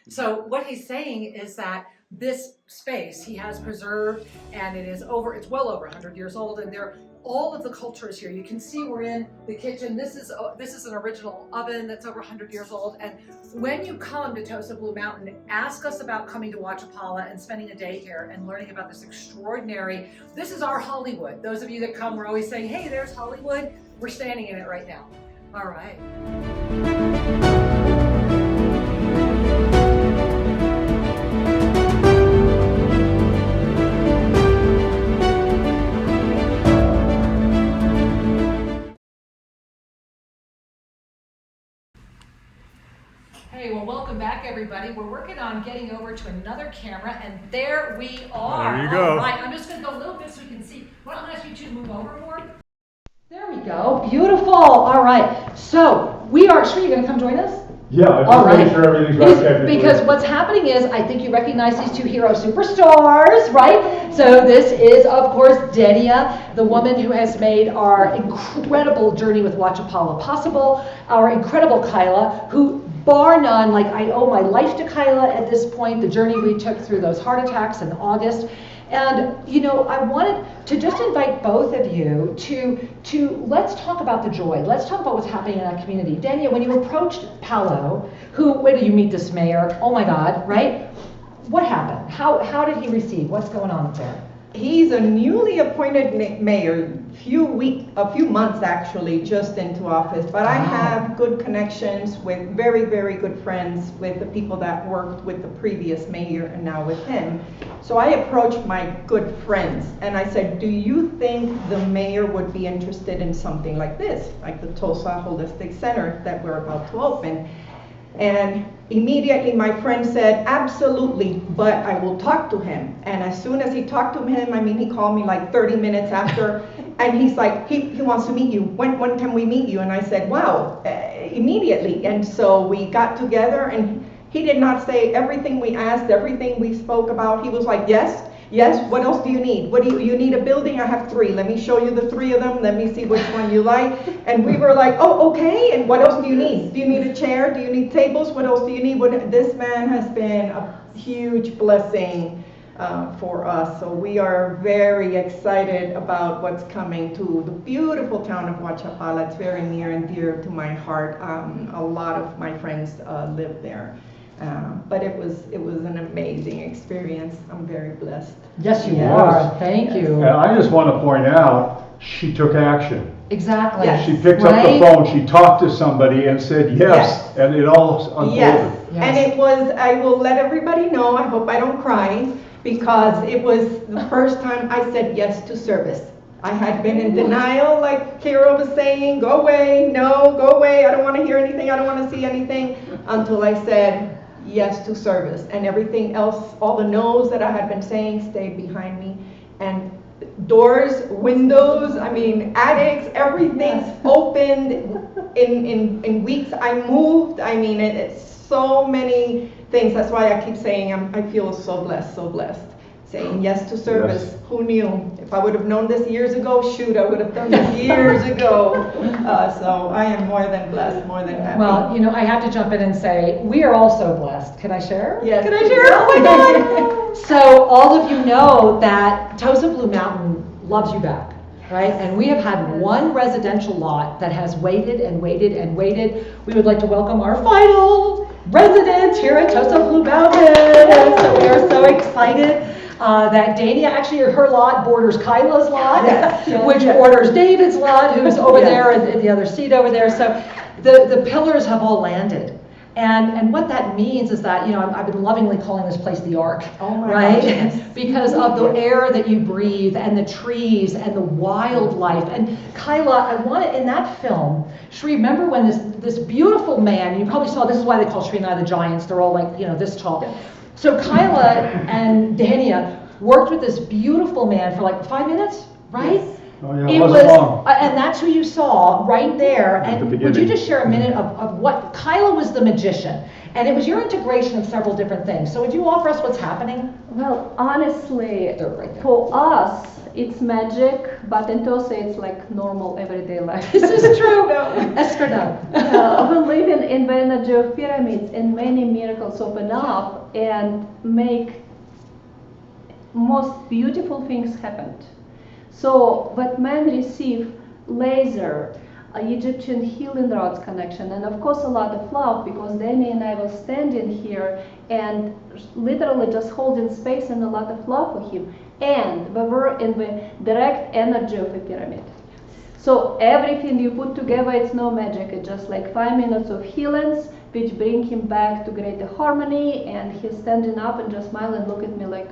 Speaker 3: So what he's saying is that this space he has preserved, and it's well over 100 years old, and all of the culture is here. You can see we're in the kitchen. This is an original oven that's over 100 years old. And when you come to Tosa Blue Mountain, ask us about coming to Huachapala and spending a day here and learning about this extraordinary. This is our Hollywood. Those of you that come, we're always saying, "Hey, there's Hollywood." We're standing in it right now. All right. Hey, well, welcome back, everybody. We're working on getting over to another camera, and there we are.
Speaker 2: There you go.
Speaker 3: All right, I'm just going to go a little bit so we can see. Well, I'm going to ask you two to move over more. There we go. Beautiful. All right. So we are. Sri, you going to come join us?
Speaker 2: Yeah, I
Speaker 3: All
Speaker 2: just
Speaker 3: right.
Speaker 2: make sure everything's right technically.
Speaker 3: Because what's happening is, I think you recognize these two hero superstars, right? So this is, of course, Denia, the woman who has made our incredible journey with Huachapala possible. Our incredible Kyla, who, bar none, like I owe my life to Kyla at this point, the journey we took through those heart attacks in August. And, you know, I wanted to just invite both of you to let's talk about the joy. Let's talk about what's happening in our community. Dania, when you approached Paolo, where did you meet this mayor? Oh my God, right? What happened? How did he receive? What's going on up there?
Speaker 9: He's a newly appointed mayor, a few months actually, just into office. But I have good connections with very, very good friends with the people that worked with the previous mayor and now with him. So I approached my good friends and I said, do you think the mayor would be interested in something like this, like the Tosa Holistic Center that we're about to open? And immediately my friend said, absolutely, but I will talk to him. And as soon as he talked to him, I mean, he called me like 30 minutes after, and he's like, he wants to meet you. When can we meet you? And I said, wow, immediately. And so we got together, and he did not say everything we asked, everything we spoke about. He was like, yes, what else do you need? What do you need a building? I have 3. Let me show you the 3 of them. Let me see which one you like. And we were like, oh, okay. And what else do you need? Do you need a chair? Do you need tables? What else do you need? This man has been a huge blessing for us. So we are very excited about what's coming to the beautiful town of Huachapala. It's very near and dear to my heart. A lot of my friends live there. But it was an amazing experience. I'm very blessed.
Speaker 3: Yes, you are. Thank you.
Speaker 2: And I just want to point out, she took action.
Speaker 3: Exactly.
Speaker 9: Yes.
Speaker 2: She picked up the phone, she talked to somebody and said yes, and it all unfolded.
Speaker 9: Yes.
Speaker 3: Yes.
Speaker 9: And it was, I will let everybody know, I hope I don't cry, because it was the first time I said yes to service. I had been in denial, like Kira was saying, go away, no, go away, I don't want to hear anything, I don't want to see anything, until I said yes to service. And everything else, all the no's that I had been saying stayed behind me. And doors, windows, I mean, attics, everything's opened. In weeks I moved. I mean, it's so many things. That's why I keep saying I feel so blessed, so blessed. Saying yes to service. Yes. Who knew? If I would have known this years ago, shoot, I would have done this years ago. So I am more than blessed, more than happy.
Speaker 3: Well, you know, I have to jump in and say, we are also blessed. Can I share?
Speaker 9: Yes.
Speaker 3: Can I share? Oh my God. So all of you know that Tosa Blue Mountain loves you back, right? And we have had one residential lot that has waited and waited and waited. We would like to welcome our final resident here at Tosa Blue Mountain. So we are so excited. That Dania, actually her lot borders Kyla's lot, which borders David's lot, who's over there in the other seat over there. So the pillars have all landed. And what that means is that, you know, I've been lovingly calling this place the Ark, right? Because of the air that you breathe and the trees and the wildlife. And Kyla, I wanted in that film, Shri, remember when this beautiful man, you probably saw, this is why they call Shri and I the giants, they're all like, you know, this tall. So Kyla and Dania worked with this beautiful man for like 5 minutes, right? Yes.
Speaker 2: Oh yeah, it wasn't long.
Speaker 3: And that's who you saw right there. And would you just share a minute of what, Kyla was the magician, and it was your integration of several different things. So would you offer us what's happening?
Speaker 6: Well, honestly, for us, it's magic, but in Tosa it's like normal everyday life.
Speaker 3: This is true. Estrada.
Speaker 6: We live in the energy of pyramids, and many miracles open up and make most beautiful things happen. So what men receive laser, Egyptian healing rods connection, and of course a lot of love, because Danny and I were standing here and literally just holding space and a lot of love for him. And we were in the direct energy of a pyramid. So everything you put together, it's no magic. It's just like 5 minutes of healings, which bring him back to greater harmony. And he's standing up and just smile and look at me like,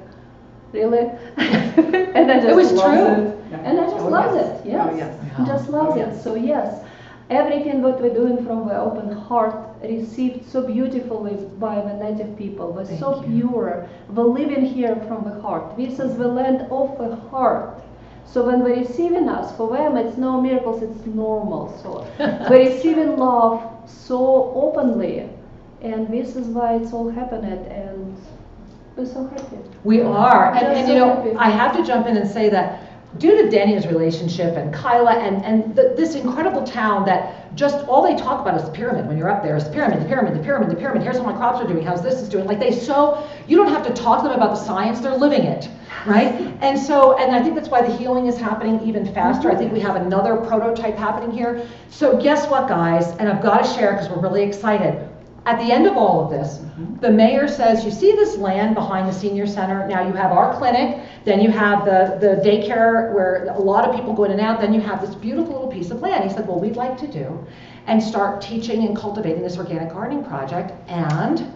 Speaker 6: really? And I just
Speaker 3: it was
Speaker 6: loved
Speaker 3: true.
Speaker 6: it. Yeah. And I just loved it. Yes.
Speaker 9: Oh, yes.
Speaker 6: Just loved it. So yes, everything what we're doing from the open heart received so beautifully by the native people. We're so pure. We're living here from the heart. This is the land of the heart. So when they're receiving us, for them it's no miracles, it's normal. So we're receiving love so openly, and this is why it's all happening, and we're so happy.
Speaker 3: We are, and
Speaker 6: so
Speaker 3: you know,
Speaker 6: happy.
Speaker 3: I have to jump in and say that due to Dania's relationship and Kyla and this incredible town that just all they talk about is the pyramid. When you're up there, is the pyramid, the pyramid, the pyramid, the pyramid. Here's how my crops are doing. How's this is doing? Like you don't have to talk to them about the science. They're living it, right? And I think that's why the healing is happening even faster. I think we have another prototype happening here. So guess what, guys? And I've got to share because we're really excited. At the end of all of this, the mayor says, you see this land behind the senior center? Now you have our clinic, then you have the daycare where a lot of people go in and out, then you have this beautiful little piece of land. He said, well, we'd like to do and start teaching and cultivating this organic gardening project, and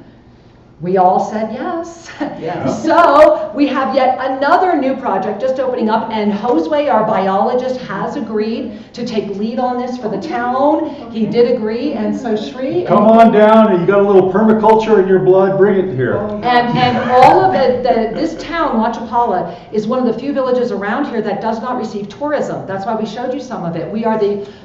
Speaker 3: we all said yes.
Speaker 9: Yes.
Speaker 3: So we have yet another new project just opening up, and Josue, our biologist, has agreed to take lead on this for the town. He did agree, and so Shri.
Speaker 2: Come on down, and you got a little permaculture in your blood, bring it here.
Speaker 3: And all of this town, Huachapala, is one of the few villages around here that does not receive tourism. That's why we showed you some of it.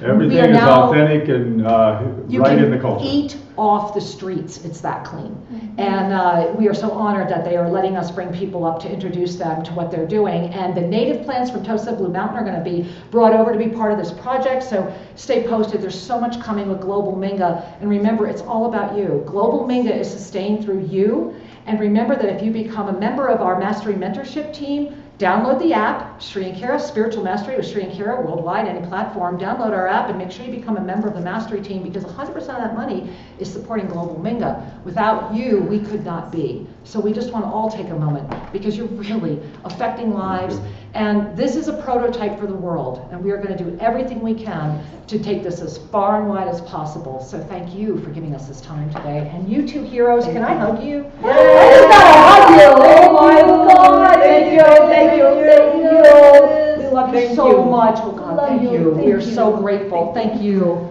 Speaker 2: Everything is authentic and right in the culture.
Speaker 3: You can eat off the streets. It's that clean. And we are so honored that they are letting us bring people up to introduce them to what they're doing. And the native plants from Tosa Blue Mountain are going to be brought over to be part of this project. So stay posted. There's so much coming with Global Minga. And remember, it's all about you. Global Minga is sustained through you. And remember that if you become a member of our Mastery Mentorship team, download the app, Shri and Kara, Spiritual Mastery with Shri and Kara, worldwide, any platform. Download our app and make sure you become a member of the Mastery team, because 100% of that money is supporting Global Minga. Without you, we could not be. So we just want to all take a moment, because you're really affecting lives. And this is a prototype for the world. And we are going to do everything we can to take this as far and wide as possible. So thank you for giving us this time today. And you two heroes, can I hug you?
Speaker 9: Yes.
Speaker 3: I just got to hug you. Oh my God. Thank you. Thank you. Thank you. We love you so much. Oh God, thank you. We are so grateful. Thank you.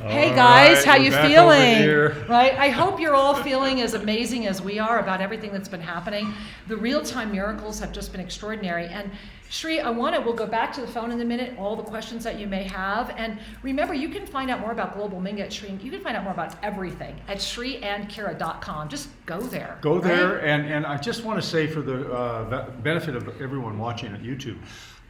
Speaker 3: Hey guys,
Speaker 2: right,
Speaker 3: how
Speaker 2: we're
Speaker 3: you
Speaker 2: back
Speaker 3: feeling?
Speaker 2: over here.
Speaker 3: Right? I hope you're all feeling as amazing as we are about everything that's been happening. The real-time miracles have just been extraordinary. And Shri, we'll go back to the phone in a minute, all the questions that you may have. And remember, you can find out more about Global Minga at Shri. You can find out more about everything at shriandkira.com. Just go there.
Speaker 2: Go there,
Speaker 3: right?
Speaker 2: and I just want to say for the benefit of everyone watching at YouTube,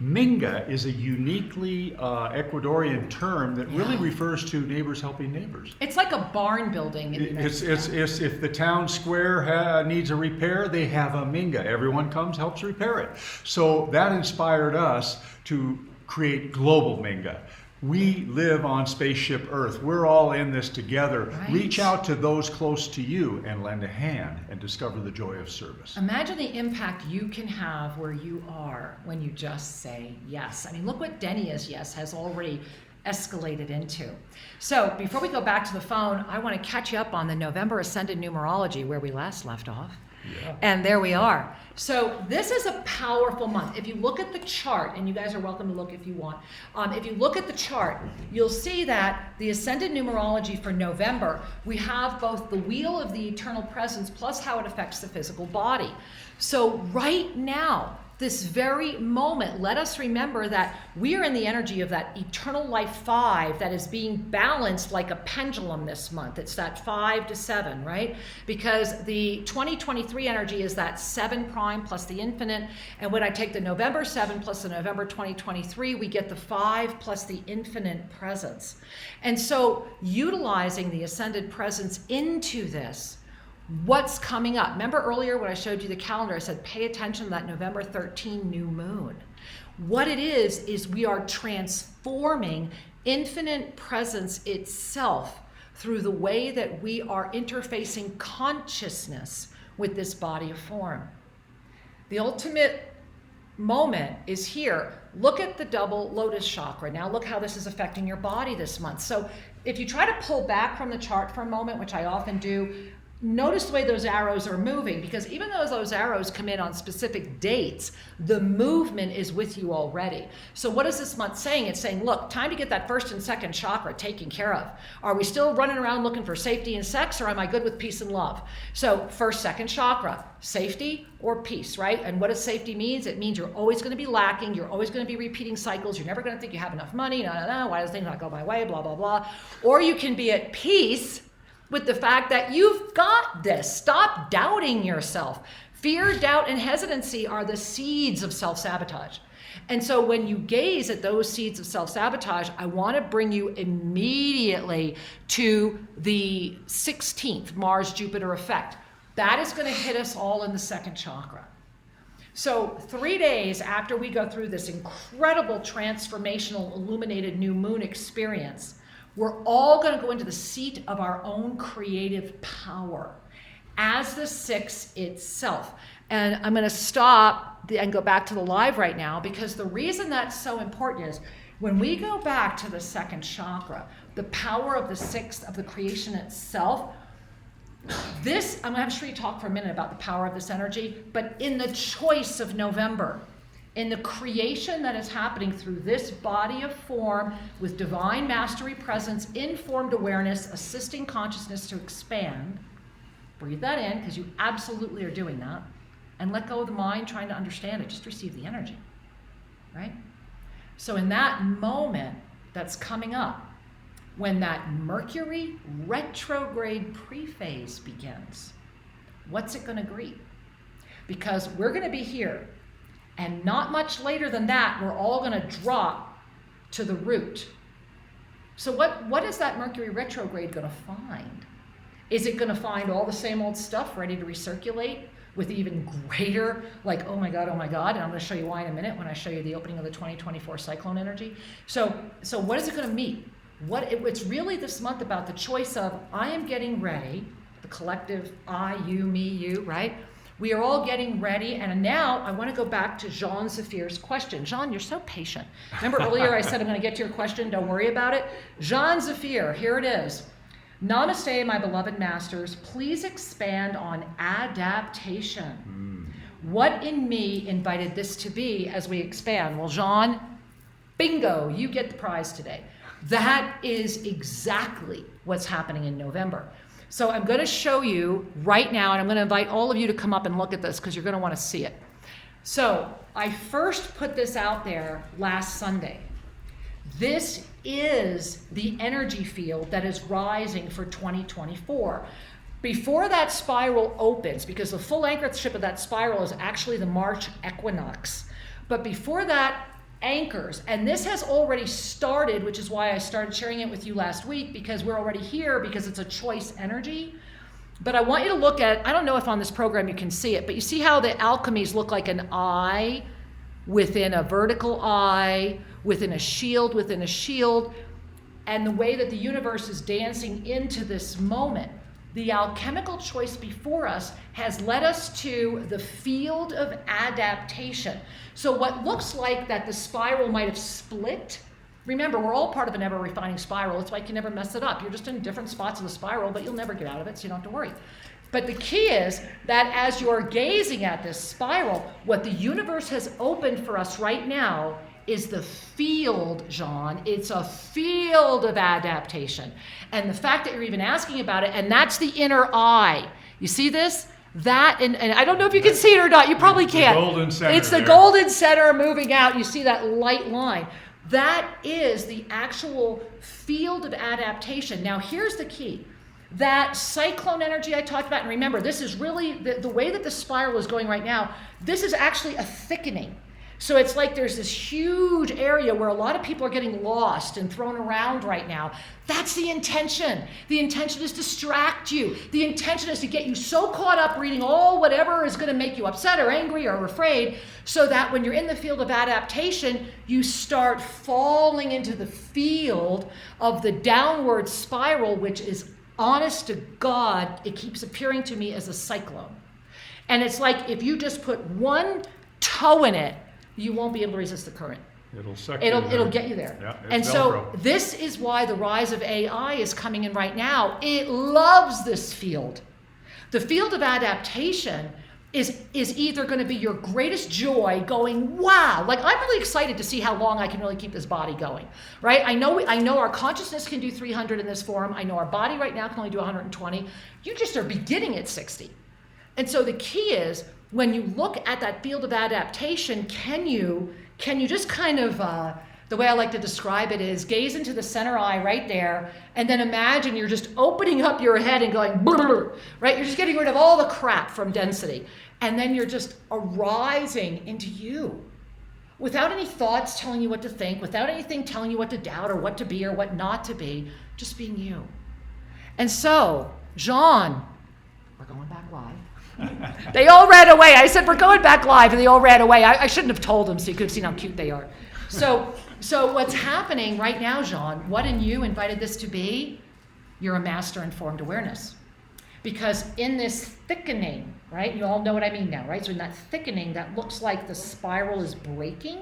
Speaker 2: Minga is a uniquely Ecuadorian term that really refers to neighbors helping neighbors.
Speaker 3: It's like a barn building.
Speaker 2: It's if the town square needs a repair, they have a Minga. Everyone comes, helps repair it. So that inspired us to create Global Minga. We live on Spaceship Earth. We're all in this together.
Speaker 3: Right.
Speaker 2: Reach out to those close to you and lend a hand and discover the joy of service.
Speaker 3: Imagine the impact you can have where you are when you just say yes. I mean, look what Denny's yes has already escalated into. So before we go back to the phone, I want to catch you up on the November Ascended numerology where we last left off. Yeah. And there we are. So this is a powerful month. If you look at the chart, and you guys are welcome to look if you want, if you look at the chart, you'll see that the Ascended numerology for November, we have both the wheel of the eternal presence plus how it affects the physical body. So right now, this very moment, let us remember that we are in the energy of that eternal life 5 that is being balanced like a pendulum this month. It's that 5 to 7, right? Because the 2023 energy is that 7 prime plus the infinite. And when I take the November 7 plus the November 2023, we get the 5 plus the infinite presence. And so utilizing the ascended presence into this, what's coming up? Remember earlier when I showed you the calendar, I said pay attention to that November 13 new moon. What it is we are transforming infinite presence itself through the way that we are interfacing consciousness with this body of form. The ultimate moment is here. Look at the double lotus chakra. Now look how this is affecting your body this month. So if you try to pull back from the chart for a moment, which I often do, notice the way those arrows are moving, because even though those arrows come in on specific dates, the movement is with you already. So what is this month saying? It's saying, look, time to get that first and second chakra taken care of. Are we still running around looking for safety and sex, or am I good with peace and love? So first, second chakra, safety or peace, right? And what does safety mean? It means you're always going to be lacking. You're always going to be repeating cycles. You're never going to think you have enough money. Why does things not go my way? Blah, blah, blah. Or you can be at peace with the fact that you've got this. Stop doubting yourself. Fear, doubt, and hesitancy are the seeds of self-sabotage. And so when you gaze at those seeds of self-sabotage, I want to bring you immediately to the 16th Mars-Jupiter effect. That is going to hit us all in the second chakra. So 3 days after we go through this incredible transformational illuminated new moon experience, we're all going to go into the seat of our own creative power as the 6 itself. And I'm going to stop and go back to the live right now, because the reason that's so important is when we go back to the second chakra, the power of the 6th of the creation itself, this, I'm going to have Shri talk for a minute about the power of this energy, but in the choice of November, in the creation that is happening through this body of form with divine mastery presence, informed awareness, assisting consciousness to expand, breathe that in, because you absolutely are doing that, and let go of the mind trying to understand it. Just receive the energy, right? So in that moment that's coming up, when that Mercury retrograde prephase begins, what's it going to greet? Because we're going to be here, and not much later than that, we're all going to drop to the root. So what is that Mercury retrograde going to find? Is it going to find all the same old stuff ready to recirculate with even greater, like, oh my God, and I'm going to show you why in a minute when I show you the opening of the 2024 cyclone energy. So what is it going to meet? It's really this month about the choice of, I am getting ready, the collective I, you, me, you, right? We are all getting ready, and now I want to go back to Jean Zephyr's question. Jean, you're so patient. Remember earlier I said I'm going to get to your question, don't worry about it? Jean Zephyr, here it is. Namaste, my beloved masters. Please expand on adaptation. What in me invited this to be as we expand? Well, Jean, bingo, you get the prize today. That is exactly what's happening in November. So I'm going to show you right now, and I'm going to invite all of you to come up and look at this because you're going to want to see it. So I first put this out there last Sunday. This is the energy field that is rising for 2024. Before that spiral opens, because the full anchorship of that spiral is actually the March equinox, but before that anchors, and this has already started, which is why I started sharing it with you last week, because we're already here, because it's a choice energy. But I want you to look at, I don't know if on this program you can see it, but you see how the alchemies look like an eye within a vertical eye, within a shield, and the way that the universe is dancing into this moment. The alchemical choice before us has led us to the field of adaptation. So what looks like that the spiral might have split, remember, we're all part of an ever-refining spiral. That's why you can never mess it up. You're just in different spots of the spiral, but you'll never get out of it, so you don't have to worry. But the key is that as you're gazing at this spiral, what the universe has opened for us right now is the field, Jean. It's a field of adaptation. And the fact that you're even asking about it, and that's the inner eye. You see this? That, and I don't know if you can see it or not. You probably can't.
Speaker 2: The golden center.
Speaker 3: It's the golden center moving out. You see that light line. That is the actual field of adaptation. Now, here's the key. That cyclone energy I talked about, and remember, this is really, the way that the spiral is going right now, this is actually a thickening. So it's like there's this huge area where a lot of people are getting lost and thrown around right now. That's the intention. The intention is to distract you. The intention is to get you so caught up reading all whatever is going to make you upset or angry or afraid, so that when you're in the field of adaptation, you start falling into the field of the downward spiral, which is, honest to God, it keeps appearing to me as a cyclone. And it's like if you just put one toe in it, you won't be able to resist the current. It'll get you there.
Speaker 2: Yeah,
Speaker 3: and so this is why the rise of AI is coming in right now. It loves this field. The field of adaptation is either going to be your greatest joy, going, wow, like I'm really excited to see how long I can really keep this body going, right? I know our consciousness can do 300 in this form. I know our body right now can only do 120. You just are beginning at 60. And so the key is, when you look at that field of adaptation, can you just kind of, the way I like to describe it is, gaze into the center eye right there, and then imagine you're just opening up your head and going, right? You're just getting rid of all the crap from density. And then you're just arising into you, without any thoughts telling you what to think, without anything telling you what to doubt or what to be or what not to be, just being you. And so, Jean, we're going back live. They all ran away. I said, we're going back live, and they all ran away. I shouldn't have told them so you could have seen how cute they are. So what's happening right now, Jean, what in you invited this to be? You're a master informed awareness. Because in this thickening, right, you all know what I mean now, right? So in that thickening that looks like the spiral is breaking,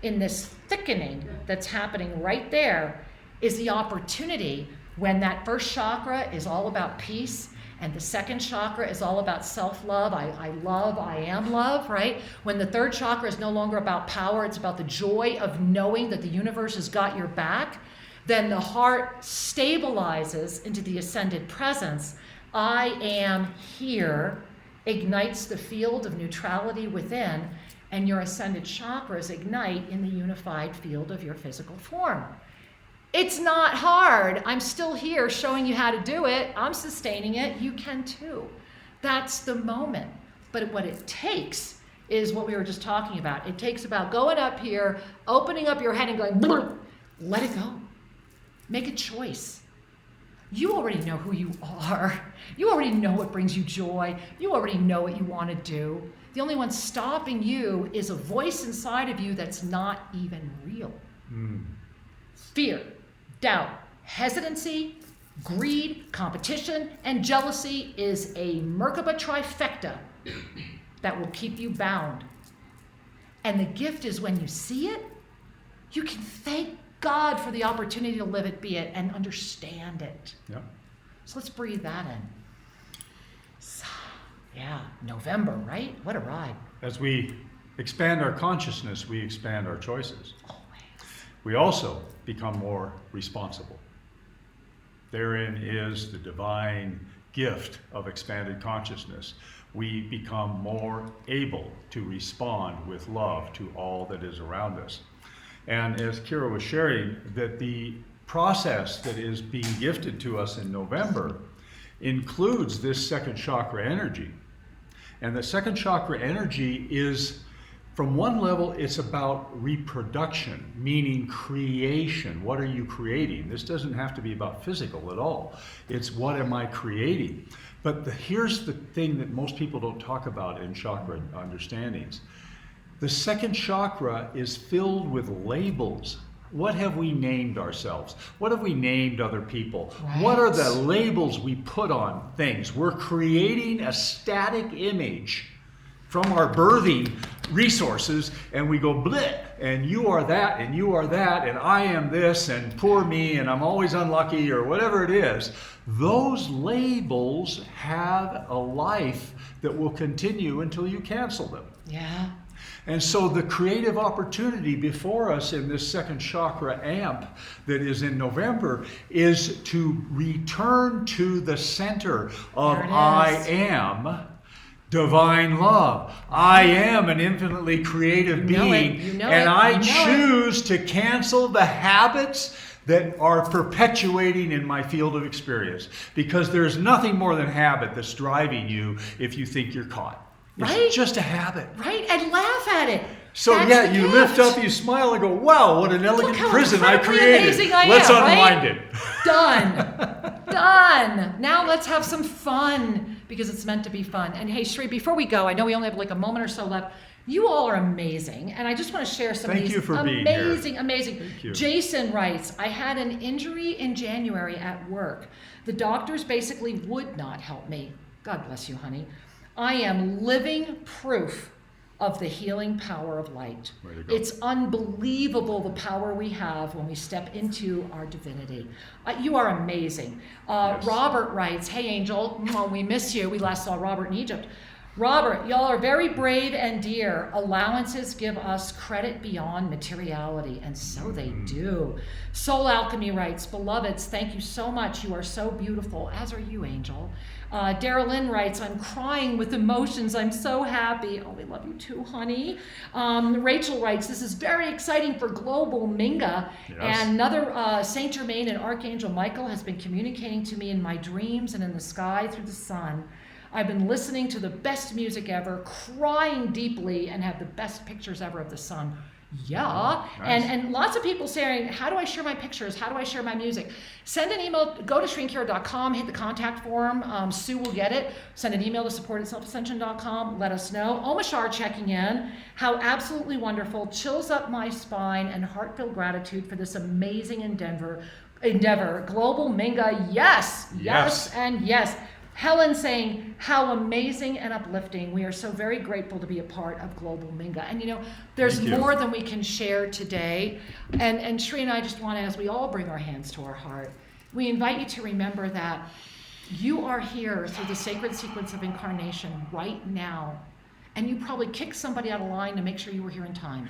Speaker 3: in this thickening that's happening right there is the opportunity when that first chakra is all about peace, and the second chakra is all about self-love. I love, I am love, right? When the third chakra is no longer about power, it's about the joy of knowing that the universe has got your back, then the heart stabilizes into the ascended presence. I am here, ignites the field of neutrality within, and your ascended chakras ignite in the unified field of your physical form. It's not hard. I'm still here showing you how to do it. I'm sustaining it. You can too. That's the moment. But what it takes is what we were just talking about. It takes about going up here, opening up your head and going, let it go. Make a choice. You already know who you are. You already know what brings you joy. You already know what you want to do. The only one stopping you is a voice inside of you that's not even real. Fear, doubt, hesitancy, greed, competition, and jealousy is a Merkaba trifecta that will keep you bound. And the gift is when you see it, you can thank God for the opportunity to live it, be it, and understand it.
Speaker 2: Yep.
Speaker 3: So let's breathe that in. Yeah, November, right? What a ride.
Speaker 2: As we expand our consciousness, we expand our choices.
Speaker 3: Always.
Speaker 2: We also become more responsible. Therein is the divine gift of expanded consciousness. We become more able to respond with love to all that is around us. And as Kira was sharing, that the process that is being gifted to us in November includes this second chakra energy. And the second chakra energy is, from one level, it's about reproduction, meaning creation. What are you creating? This doesn't have to be about physical at all. It's what am I creating? But here's the thing that most people don't talk about in chakra understandings. The second chakra is filled with labels. What have we named ourselves? What have we named other people?
Speaker 3: Right.
Speaker 2: What are the labels we put on things? We're creating a static image from our birthing resources, and we go bleh, and you are that, and you are that, and I am this, and poor me, and I'm always unlucky, or whatever it is. Those labels have a life that will continue until you cancel them.
Speaker 3: Yeah.
Speaker 2: And so the creative opportunity before us in this second chakra amp that is in November is to return to the center of I am divine love. I am an infinitely creative being, and I choose to cancel the habits that are perpetuating in my field of experience, because there's nothing more than habit that's driving you if you think you're caught. It's
Speaker 3: Right?
Speaker 2: just a habit.
Speaker 3: Right? And laugh at it.
Speaker 2: So
Speaker 3: That's
Speaker 2: yeah,
Speaker 3: the
Speaker 2: you
Speaker 3: gift.
Speaker 2: lift up, you smile, and go, wow, what an elegant
Speaker 3: how
Speaker 2: prison I
Speaker 3: incredibly
Speaker 2: created.
Speaker 3: amazing I
Speaker 2: Let's
Speaker 3: am,
Speaker 2: unwind
Speaker 3: right?
Speaker 2: it.
Speaker 3: Done. Done. Now let's have some fun, because it's meant to be fun. And hey, Sri, before we go, I know we only have like a moment or so left. You all are amazing, and I just want to share some
Speaker 2: Thank
Speaker 3: of these
Speaker 2: you for being here.
Speaker 3: amazing.
Speaker 2: Thank you.
Speaker 3: Jason writes, I had an injury in January at work. The doctors basically would not help me. God bless you, honey. I am living proof of the healing power of light.
Speaker 2: Way to go.
Speaker 3: It's unbelievable the power we have when we step into our divinity. You are amazing.
Speaker 2: Yes.
Speaker 3: Robert writes, hey Angel, we miss you. We last saw Robert in Egypt. Robert, y'all are very brave and dear. Allowances give us credit beyond materiality, and so they do. Soul Alchemy writes, beloveds, thank you so much. You are so beautiful, as are you, Angel. Darylyn writes, I'm crying with emotions. I'm so happy. Oh, we love you too, honey. Rachel writes, this is very exciting for Global Minga.
Speaker 2: Yes.
Speaker 3: And another Saint Germain and Archangel Michael has been communicating to me in my dreams and in the sky through the sun. I've been listening to the best music ever, crying deeply, and have the best pictures ever of the sun. Yeah.
Speaker 2: Nice.
Speaker 3: And lots of people saying, how do I share my pictures? How do I share my music? Send an email, go to shrinkera.com, hit the contact form. Sue will get it. Send an email to support@selfascension.com. Let us know. Omashar checking in. How absolutely wonderful. Chills up my spine and heartfelt gratitude for this amazing endeavor. Global Minga, yes,
Speaker 2: Yes.
Speaker 3: and yes. Helen saying, how amazing and uplifting. We are so very grateful to be a part of Global Minga. And you know, there's
Speaker 2: Thank you.
Speaker 3: more than we can share today. And Shri and I just want to, as we all bring our hands to our heart, we invite you to remember that you are here through the sacred sequence of incarnation right now. And you probably kicked somebody out of line to make sure you were here in time.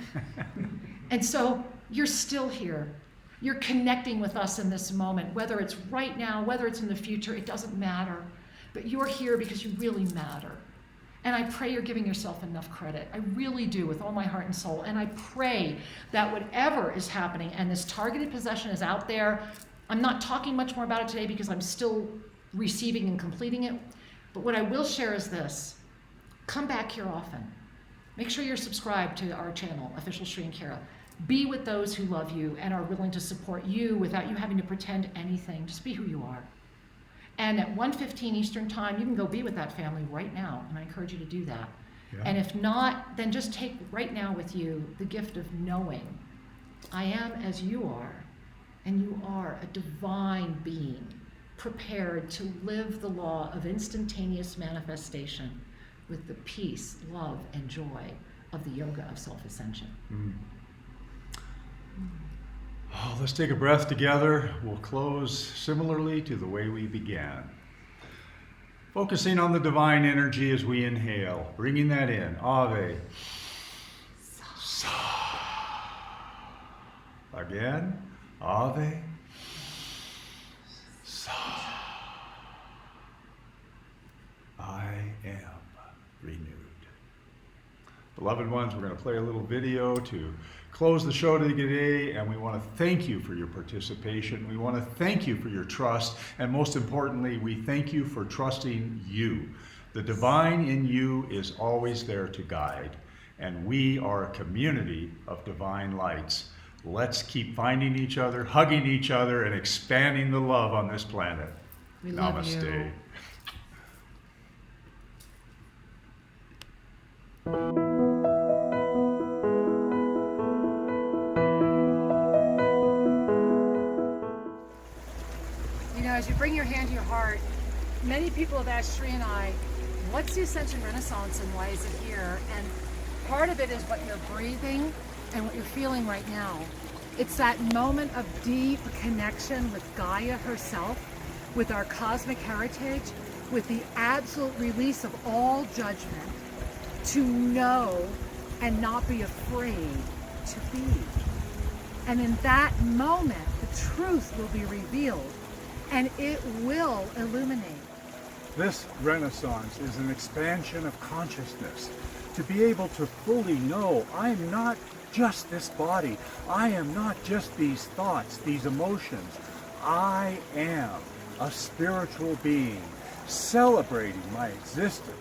Speaker 3: And so you're still here. You're connecting with us in this moment, whether it's right now, whether it's in the future, it doesn't matter. But you're here because you really matter. And I pray you're giving yourself enough credit. I really do, with all my heart and soul. And I pray that whatever is happening, and this targeted possession is out there, I'm not talking much more about it today because I'm still receiving and completing it. But what I will share is this. Come back here often. Make sure you're subscribed to our channel, Official Shri and Kara. Be with those who love you and are willing to support you without you having to pretend anything. Just be who you are. And at 1:15 Eastern Time, you can go be with that family right now, and I encourage you to do that.
Speaker 2: Yeah.
Speaker 3: And if not, then just take right now with you the gift of knowing I am as you are, and you are a divine being prepared to live the law of instantaneous manifestation with the peace, love, and joy of the Yoga of Self-Ascension.
Speaker 2: Oh, let's take a breath together. We'll close similarly to the way we began. Focusing on the divine energy as we inhale, bringing that in. Ave. Sa. Again, Ave. Sa. I am renewed. Beloved ones, we're going to play a little video to close the show today, and we want to thank you for your participation. We want to thank you for your trust, and most importantly, we thank you for trusting you. The divine in you is always there to guide, and we are a community of divine lights. Let's keep finding each other, hugging each other, and expanding the love on this planet.
Speaker 3: We love
Speaker 2: Namaste.
Speaker 3: you. You know, as you bring your hand to your heart, many people have asked Sri and I, what's the Ascension Renaissance and why is it here? And part of it is what you're breathing and what you're feeling right now. It's that moment of deep connection with Gaia herself, with our cosmic heritage, with the absolute release of all judgment, to know and not be afraid to be. And in that moment, the truth will be revealed and it will illuminate.
Speaker 10: This Renaissance is an expansion of consciousness. To be able to fully know I'm not just this body. I am not just these thoughts, these emotions. I am a spiritual being celebrating my existence.